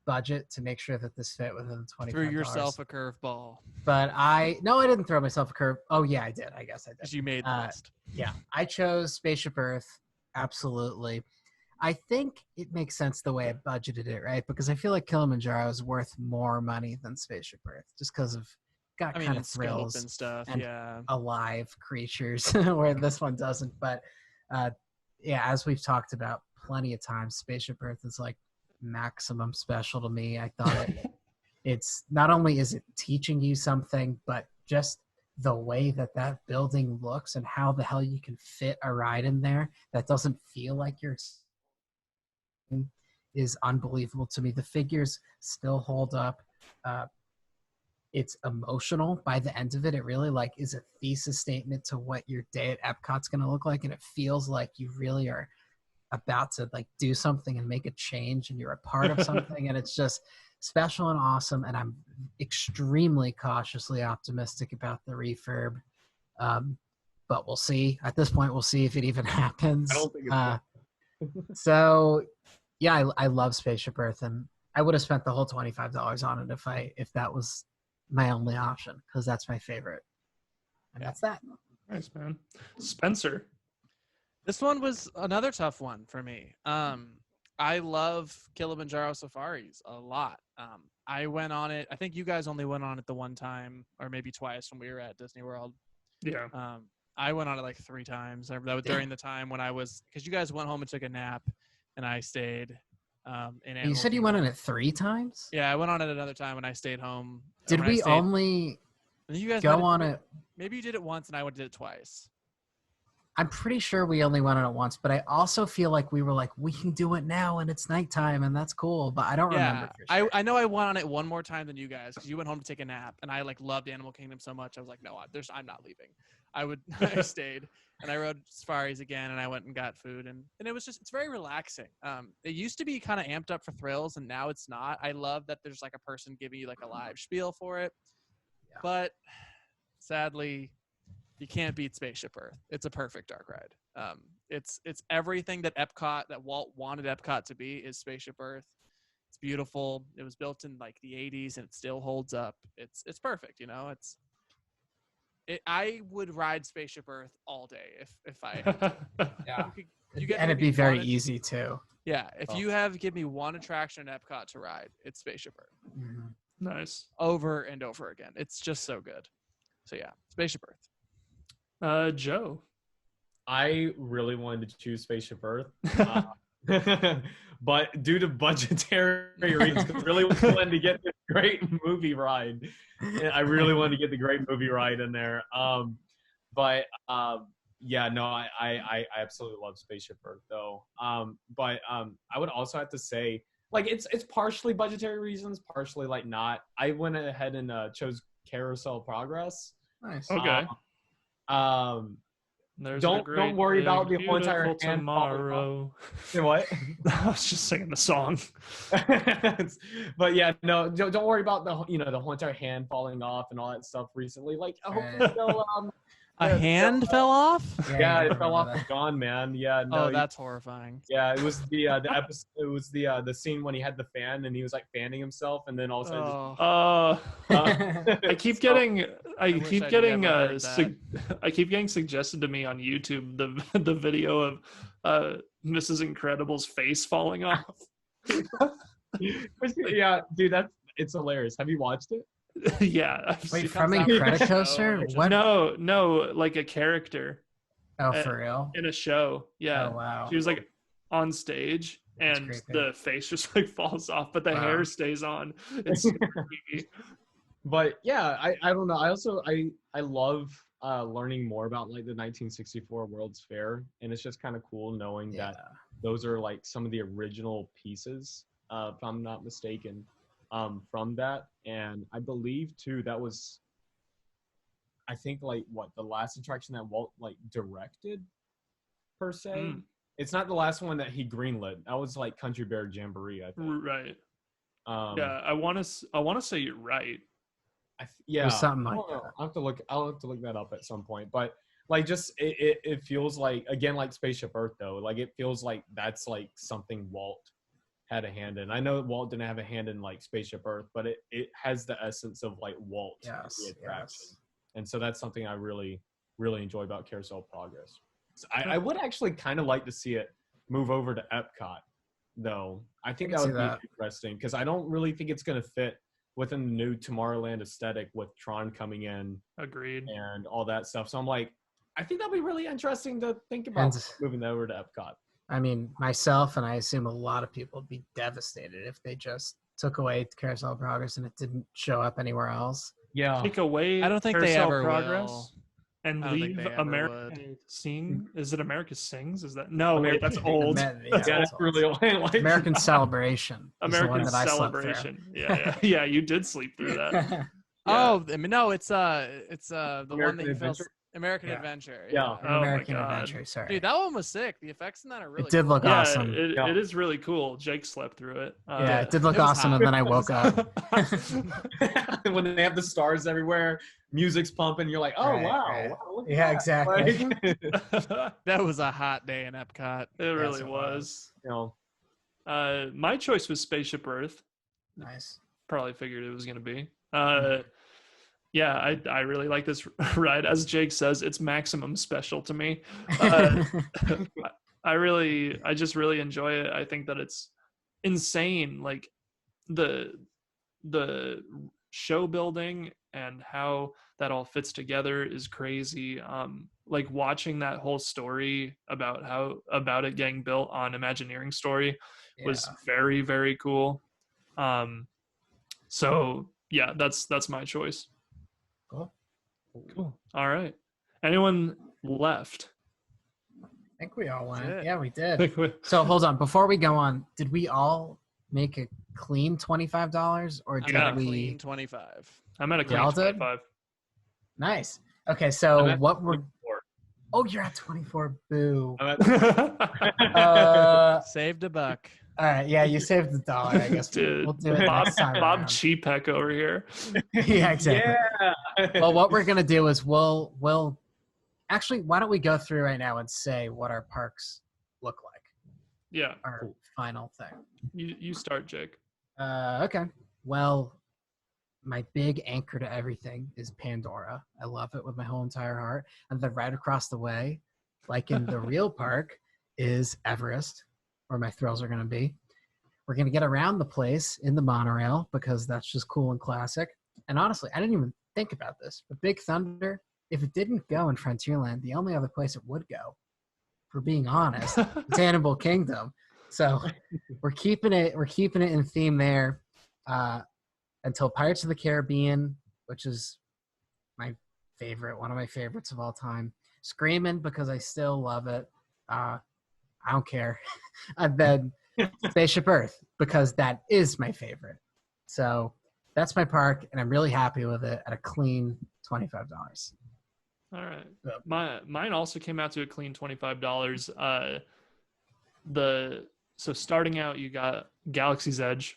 budget to make sure that this fit within the $25. Threw yourself a curveball But I didn't throw myself a curve. Oh yeah, I did. I guess I did. because you made the list. Yeah, I chose Spaceship Earth. Absolutely. I think it makes sense the way I budgeted it, right? Because I feel like Kilimanjaro is worth more money than Spaceship Earth, just because of got I mean, kind in of scope thrills and stuff. and- Yeah. alive creatures, where this one doesn't. But yeah, as we've talked about plenty of times, Spaceship Earth is like maximum special to me. I thought it's not only is it teaching you something, but just the way that building looks and how the hell you can fit a ride in there that doesn't feel like you're is unbelievable to me. The figures still hold up. It's emotional by the end of it. It really like is a thesis statement to what your day at Epcot's going to look like. And it feels like you really are about to like do something and make a change and you're a part of something. And it's just special and awesome. And I'm extremely cautiously optimistic about the refurb. But we'll see. At this point, we'll see if it even happens. I don't think it's So yeah, I love Spaceship Earth, and I would have spent the whole $25 on it if that was my only option, because that's my favorite. And Yeah. that's that. Nice, man. Spencer. This one was another tough one for me. I love Kilimanjaro Safaris a lot. I went on it. I think you guys only went on it the one time or maybe twice when we were at Disney World. Yeah. I went on it like 3 times. That was during the time when I was, because you guys went home and took a nap, and I stayed. In You said you went on it 3 times? Yeah, I went on it another time when I stayed home. Did when I we stayed- only You guys go might- on it? Maybe you did it once and I did it twice. I'm pretty sure we only went on it once, but I also feel like we were like, we can do it now and it's nighttime and that's cool. But I don't remember for sure. I know I went on it one more time than you guys because you went home to take a nap, and I like loved Animal Kingdom so much. I was like, no, I'm not leaving. I stayed and I rode safaris again, and I went and got food, and it's very relaxing. It used to be kind of amped up for thrills, and now it's not. I love that there's like a person giving you like a live spiel for it, but sadly, you can't beat Spaceship Earth. It's a perfect dark ride. It's everything that Walt wanted Epcot to be is Spaceship Earth. It's beautiful. It was built in like the 80s and it still holds up. It's perfect, you know. I would ride Spaceship Earth all day if I had to. Yeah. You get And it'd be very easy too. Yeah, if you give me one attraction at Epcot to ride, it's Spaceship Earth. Mhm. Nice. Over and over again. It's just so good. So yeah, Spaceship Earth. Joe. I really wanted to choose Spaceship Earth, but due to budgetary reasons, I really wanted to get this great movie ride. I really wanted to get the great movie ride in there. Yeah, no, I absolutely love Spaceship Earth though. But I would also have to say, like, it's partially budgetary reasons, partially like not. I went ahead and chose Carousel Progress. Nice. Okay. Don't worry about the whole entire hand tomorrow. Say what? I was just singing the song. But yeah, no, don't worry about the whole entire hand falling off and all that stuff recently. Like, hopefully they'll A hand fell off? Yeah, it fell off and gone, man. Yeah, no. Oh, that's horrifying. Yeah, it was the episode. It was the scene when he had the fan and he was like fanning himself, and then all of a sudden, I keep getting suggested to me on YouTube the video of Mrs. Incredible's face falling off. Yeah, dude, it's hilarious. Have you watched it? Yeah. Wait, from Incredicoaster? What? No, like a character. Oh, for real? In a show. Yeah. Oh, wow. She was like on stage and the face just like falls off, but the hair stays on. It's super creepy. But yeah, I don't know. I also I love learning more about like the 1964 World's Fair, and it's just kind of cool knowing that those are like some of the original pieces, if I'm not mistaken, from that. And I believe too that was, I think, like the last attraction that Walt like directed per se. It's not the last one that he greenlit. That was like Country Bear Jamboree, I think. Right. Yeah, I want to say you're right. Yeah, something like that. I'll have to look that up at some point. But like, just it feels like, again, like Spaceship Earth though. Like, it feels like that's like something Walt had a hand in. I know Walt didn't have a hand in like Spaceship Earth, but it has the essence of like Walt, the attraction. And so that's something I really, really enjoy about Carousel Progress. So I would actually kind of like to see it move over to Epcot, though. I think that would be interesting because I don't really think it's going to fit within the new Tomorrowland aesthetic with Tron coming in. Agreed. And all that stuff. So I'm like, I think that'd be really interesting to think about moving that over to Epcot. I mean, myself and I assume a lot of people would be devastated if they just took away Carousel Progress and it didn't show up anywhere else. Yeah. Take away I don't think Carousel they ever Progress will. and leave America Sing. Is it America Sings? Is that wait, that's old. That's really old. American Celebration. American Celebration. Yeah, you did sleep through that. Oh, I mean, no, it's the one that you felt. American Yeah. Adventure. Yeah. American Adventure, sorry. Dude, that one was sick. The effects in that are really It did cool. look awesome. It is really cool. Jake slept through it. Yeah, it did look awesome, and then I woke up. When they have the stars everywhere, music's pumping, you're like, oh, wow. Look at that. Exactly. That was a hot day in Epcot. It really was. You know. My choice was Spaceship Earth. Nice. Probably figured it was going to be. Yeah, I really like this ride. As Jake says, it's maximum special to me. I just really enjoy it. I think that it's insane. Like the show building and how that all fits together is crazy. Like watching that whole story about it getting built on Imagineering story was very, very cool. So yeah, that's my choice. Cool. All right. Anyone left? think we all went. it. Yeah, we did. So hold on. Before we go on, did we all make a clean $25 or I'm did at a we? clean 25. I'm at a clean Y'all did? 25. Nice. Okay, I'm so at what we're 24. oh, you're at 24. Boo. I'm at Saved a buck. All right, yeah, you saved the dollar. I guess Dude, we'll do it Bob, next time. Bob around. Cheapek over here. Yeah, exactly. Yeah. Well, what we're gonna do is we'll actually, why don't we go through right now and say what our parks look like? Yeah, Our final thing. you start, Jake. Okay. Well, my big anchor to everything is Pandora. I love it with my whole entire heart. And then right across the way, like in the real park, is Everest, where my thrills are going to be. We're going to get around the place in the monorail because that's just cool and classic. And honestly, I didn't even think about this, but Big Thunder, if it didn't go in Frontierland, the only other place it would go, for being honest, is Animal Kingdom. So we're keeping it in theme there until Pirates of the Caribbean, which is my favorite, one of my favorites of all time. Screaming because I still love it. I don't care. And then Spaceship Earth because that is my favorite. So that's my park, and I'm really happy with it at a clean $25. All right. Yep. Mine also came out to a clean $25. So starting out, you got Galaxy's Edge.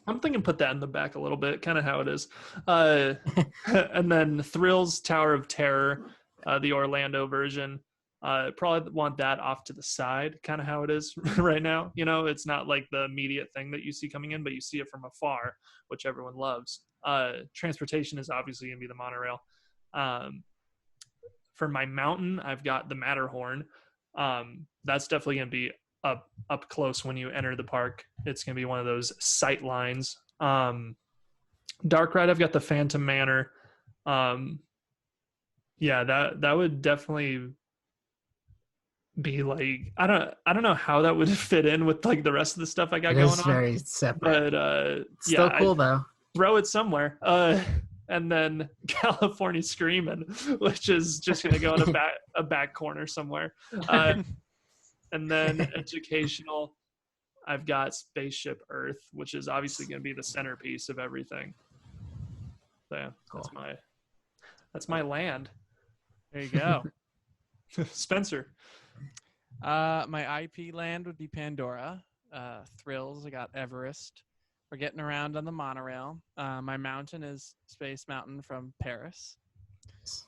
I'm thinking put that in the back a little bit, kind of how it is. And then Thrills Tower of Terror, the Orlando version. Probably want that off to the side, kind of how it is right now. You know, it's not like the immediate thing that you see coming in, but you see it from afar, which everyone loves. Transportation is obviously going to be the monorail. For my mountain, I've got the Matterhorn. That's definitely going to be up close when you enter the park. It's going to be one of those sight lines. Dark ride, I've got the Phantom Manor. Yeah, that would definitely be like, I don't know how that would fit in with like the rest of the stuff I got It going is on. very separate. But Still yeah, cool though. throw it somewhere. And then California Screaming, which is just going to go in a back corner somewhere. And then educational, I've got Spaceship Earth, which is obviously going to be the centerpiece of everything. So yeah, Cool. that's my land. There you go. Spencer. My IP land would be Pandora. Thrills, I got Everest. We're getting around on the monorail. My mountain is Space Mountain from Paris.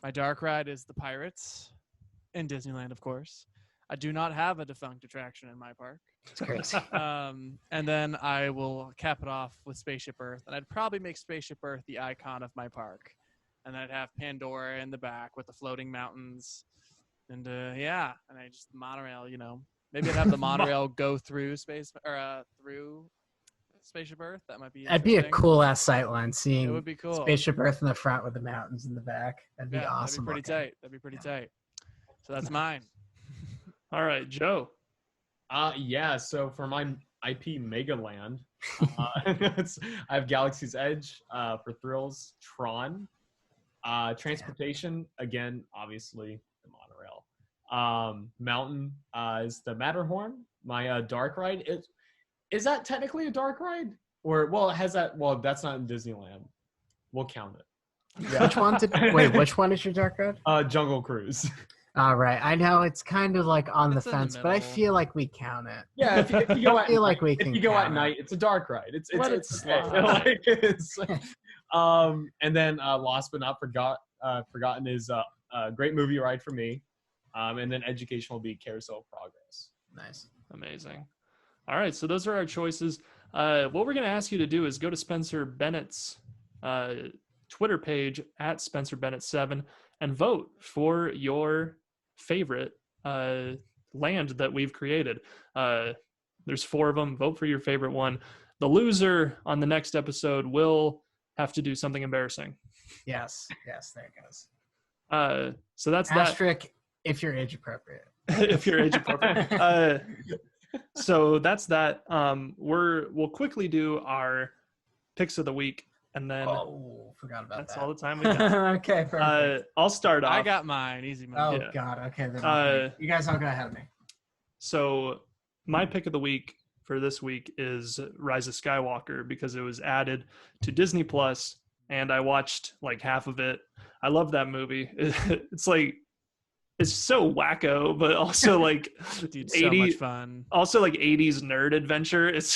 My dark ride is the Pirates in Disneyland, of course. I do not have a defunct attraction in my park. It's crazy. And then I will cap it off with Spaceship Earth. And I'd probably make Spaceship Earth the icon of my park. And I'd have Pandora in the back with the floating mountains. And yeah, and I just monorail, you know. Maybe I'd have the monorail go through through Spaceship Earth. That might be. That'd be a cool ass sightline. Seeing It would be cool. Spaceship Earth in the front with the mountains in the back. That'd be awesome. That'd be pretty tight. That'd be pretty tight. So that's mine. All right, Joe. Yeah. So for my IP Megaland, I have Galaxy's Edge. For Thrills, Tron. Transportation, again, obviously the monorail. Mountain is the Matterhorn. My dark ride is that technically a dark ride? Or well, it has that. Well, that's not in Disneyland. We'll count it. Yeah. Which one is your dark ride? Jungle Cruise. All right, I know it's kind of like on It's the in the fence, but I middle. feel like we count it. Yeah, if you go I feel like we can if you go at count night, it's a dark ride. It's Let it okay. slide. Like, and then last but not forgotten is a great movie ride for me. And then education will be Carousel of Progress. Nice. Amazing. All right, so those are our choices. What we're going to ask you to do is go to Spencer Bennett's Twitter page at Spencer Bennett 7 and vote for your favorite land that we've created. There's 4 of them. Vote for your favorite one. The loser on the next episode will have to do something embarrassing. Yes, there it goes. So that's Asterisk if you're age appropriate. that. If you're age appropriate. So that's that. We'll quickly do our picks of the week. And then Forgot about that's that. all the time we got. Okay, perfect. I'll start off. I got mine. Easy money. Oh yeah. God. Okay, then you guys all go ahead of me. So my pick of the week for this week is Rise of Skywalker because it was added to Disney Plus, and I watched like half of it. I love that movie. It's like it's so wacko, but also like Dude, so much fun. Also like 80s nerd adventure. It's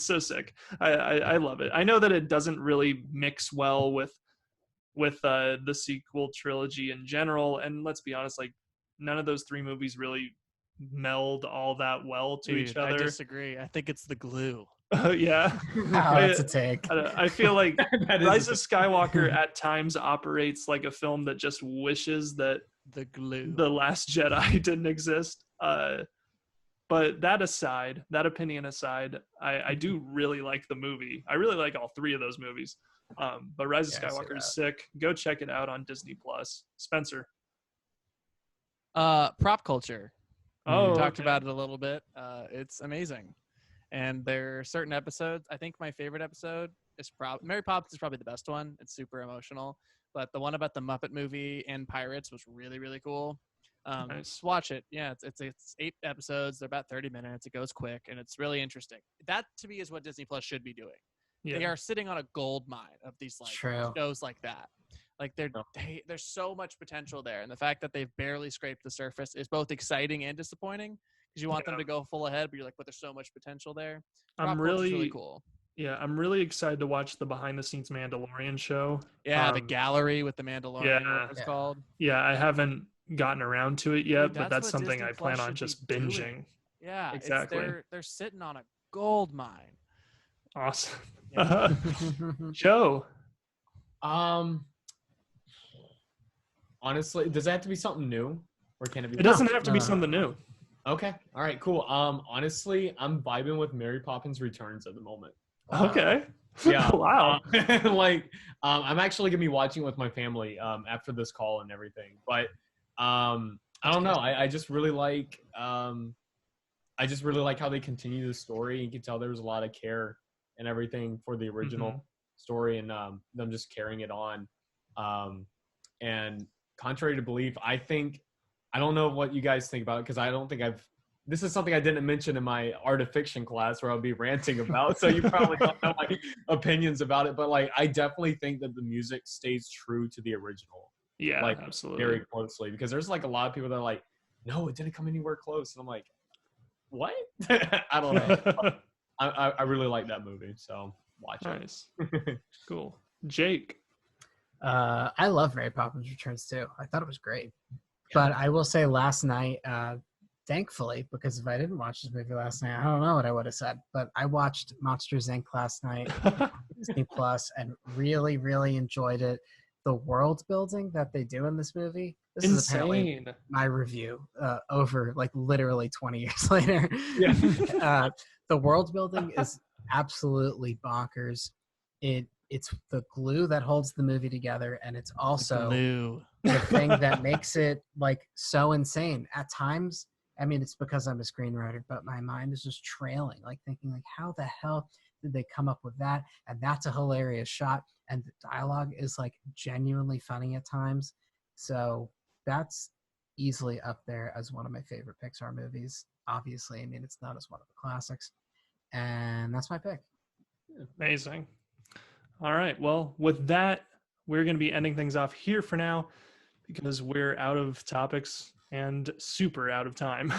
so sick. I love it. I know that it doesn't really mix well with the sequel trilogy in general, and let's be honest, like none of those three movies really meld all that well to each other. I disagree. I think it's the glue. Yeah. Wow, that's a take. I feel like Rise of a Skywalker at times operates like a film that just wishes that The glue. The Last Jedi didn't exist. But that opinion aside, I do really like the movie. I really like all three of those movies. But Rise of Skywalker is sick. Go check it out on Disney Plus. Spencer. Prop culture. Oh, We talked okay. about it a little bit. It's amazing. And there are certain episodes. I think my favorite episode is Mary Poppins is probably the best one. It's super emotional. But the one about the Muppet movie and pirates was really, really cool. Nice. Just watch it. Yeah, it's 8 episodes. They're about 30 minutes. It goes quick, and it's really interesting. That, to me, is what Disney Plus should be doing. Yeah. They are sitting on a gold mine of these like shows like that. Like there's so much potential there, and the fact that they've barely scraped the surface is both exciting and disappointing because you want them to go full ahead, but you're like, but there's so much potential there. I'm really cool. Yeah, I'm really excited to watch the behind the scenes Mandalorian show. Yeah, the gallery with the Mandalorian, yeah. what it's called. Yeah, I haven't gotten around to it yet, Dude, but that's what something Disney I plan Plus on should just be doing. binging. Yeah, exactly. They're sitting on a gold mine. Awesome. Yeah. Joe. Honestly, does that have to be something new, or can it be? It doesn't have to be something new. Okay. All right. Cool. Honestly, I'm vibing with Mary Poppins Returns at the moment. Okay. Yeah. Wow. I'm actually gonna be watching it with my family after this call and everything. But I don't know. I just really like how they continue the story. You can tell there was a lot of care and everything for the original story, and them just carrying it on. And contrary to belief, I don't know what you guys think about it, because I don't think this is something I didn't mention in my art of fiction class where I'll be ranting about. So you probably don't know my opinions about it, but like, I definitely think that the music stays true to the original. Yeah, like absolutely. Very closely, because there's like a lot of people that are like, no, it didn't come anywhere close. And I'm like, what? I don't know. I really like that movie. So watch it. Nice. Cool. Jake. I love Mary Poppins Returns too. I thought it was great. But I will say last night, thankfully, because if I didn't watch this movie last night, I don't know what I would have said. But I watched Monsters Inc. last night, Disney Plus, and really, really enjoyed it. The world building that they do in this movie. This is apparently my review over like literally 20 years later. Yeah. The world building is absolutely bonkers. It's the glue that holds the movie together, and it's also the thing that makes it like so insane. At times, I mean, it's because I'm a screenwriter, but my mind is just trailing, like thinking like, how the hell did they come up with that? And that's a hilarious shot. And the dialogue is like genuinely funny at times. So that's easily up there as one of my favorite Pixar movies. Obviously, I mean, it's not as one of the classics. And that's my pick. Amazing. All right. Well, with that, we're going to be ending things off here for now because we're out of topics and super out of time.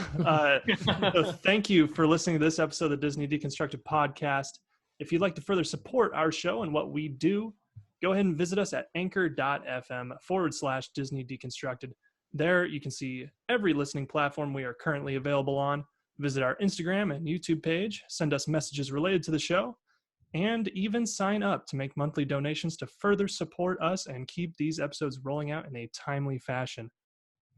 So thank you for listening to this episode of the Disney Deconstructed podcast. If you'd like to further support our show and what we do, go ahead and visit us at anchor.fm/Disney Deconstructed. There you can see every listening platform we are currently available on. Visit our Instagram and YouTube page, send us messages related to the show, and even sign up to make monthly donations to further support us and keep these episodes rolling out in a timely fashion.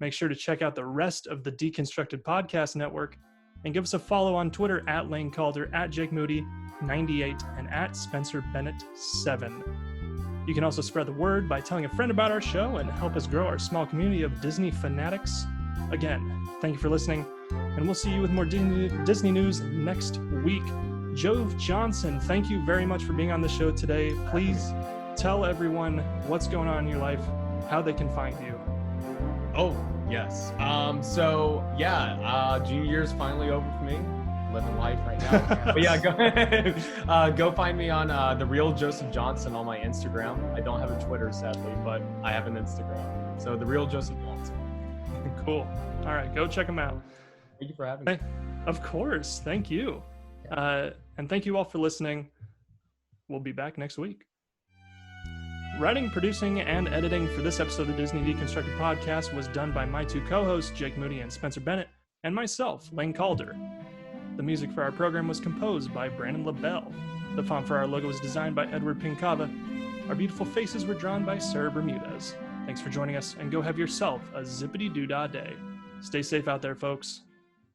Make sure to check out the rest of the Deconstructed Podcast Network and give us a follow on Twitter at Lain Calder, at Jake Moody 98, and at Spencer Bennett 7. You can also spread the word by telling a friend about our show and help us grow our small community of Disney fanatics. Again, thank you for listening, and we'll see you with more Disney news next week. Jove Johnson, thank you very much for being on the show today. Please tell everyone what's going on in your life, how they can find you. Oh, yes. Junior year's finally over for me. Living life right now. But yeah, go find me on The Real Joseph Johnson on my Instagram. I don't have a Twitter, sadly, but I have an Instagram. So The Real Joseph Johnson. Cool. All right, go check them out. Thank you for having me. Of course. Thank you. And thank you all for listening. We'll be back next week. Writing, producing, and editing for this episode of the Disney Deconstructed podcast was done by my two co-hosts, Jake Moody and Spencer Bennett, and myself, Lain Calder. The music for our program was composed by Brandon LaBelle. The font for our logo was designed by Edward Pincava. Our beautiful faces were drawn by Sarah Bermudez. Thanks for joining us, and go have yourself a zippity-doo-dah day. Stay safe out there, folks.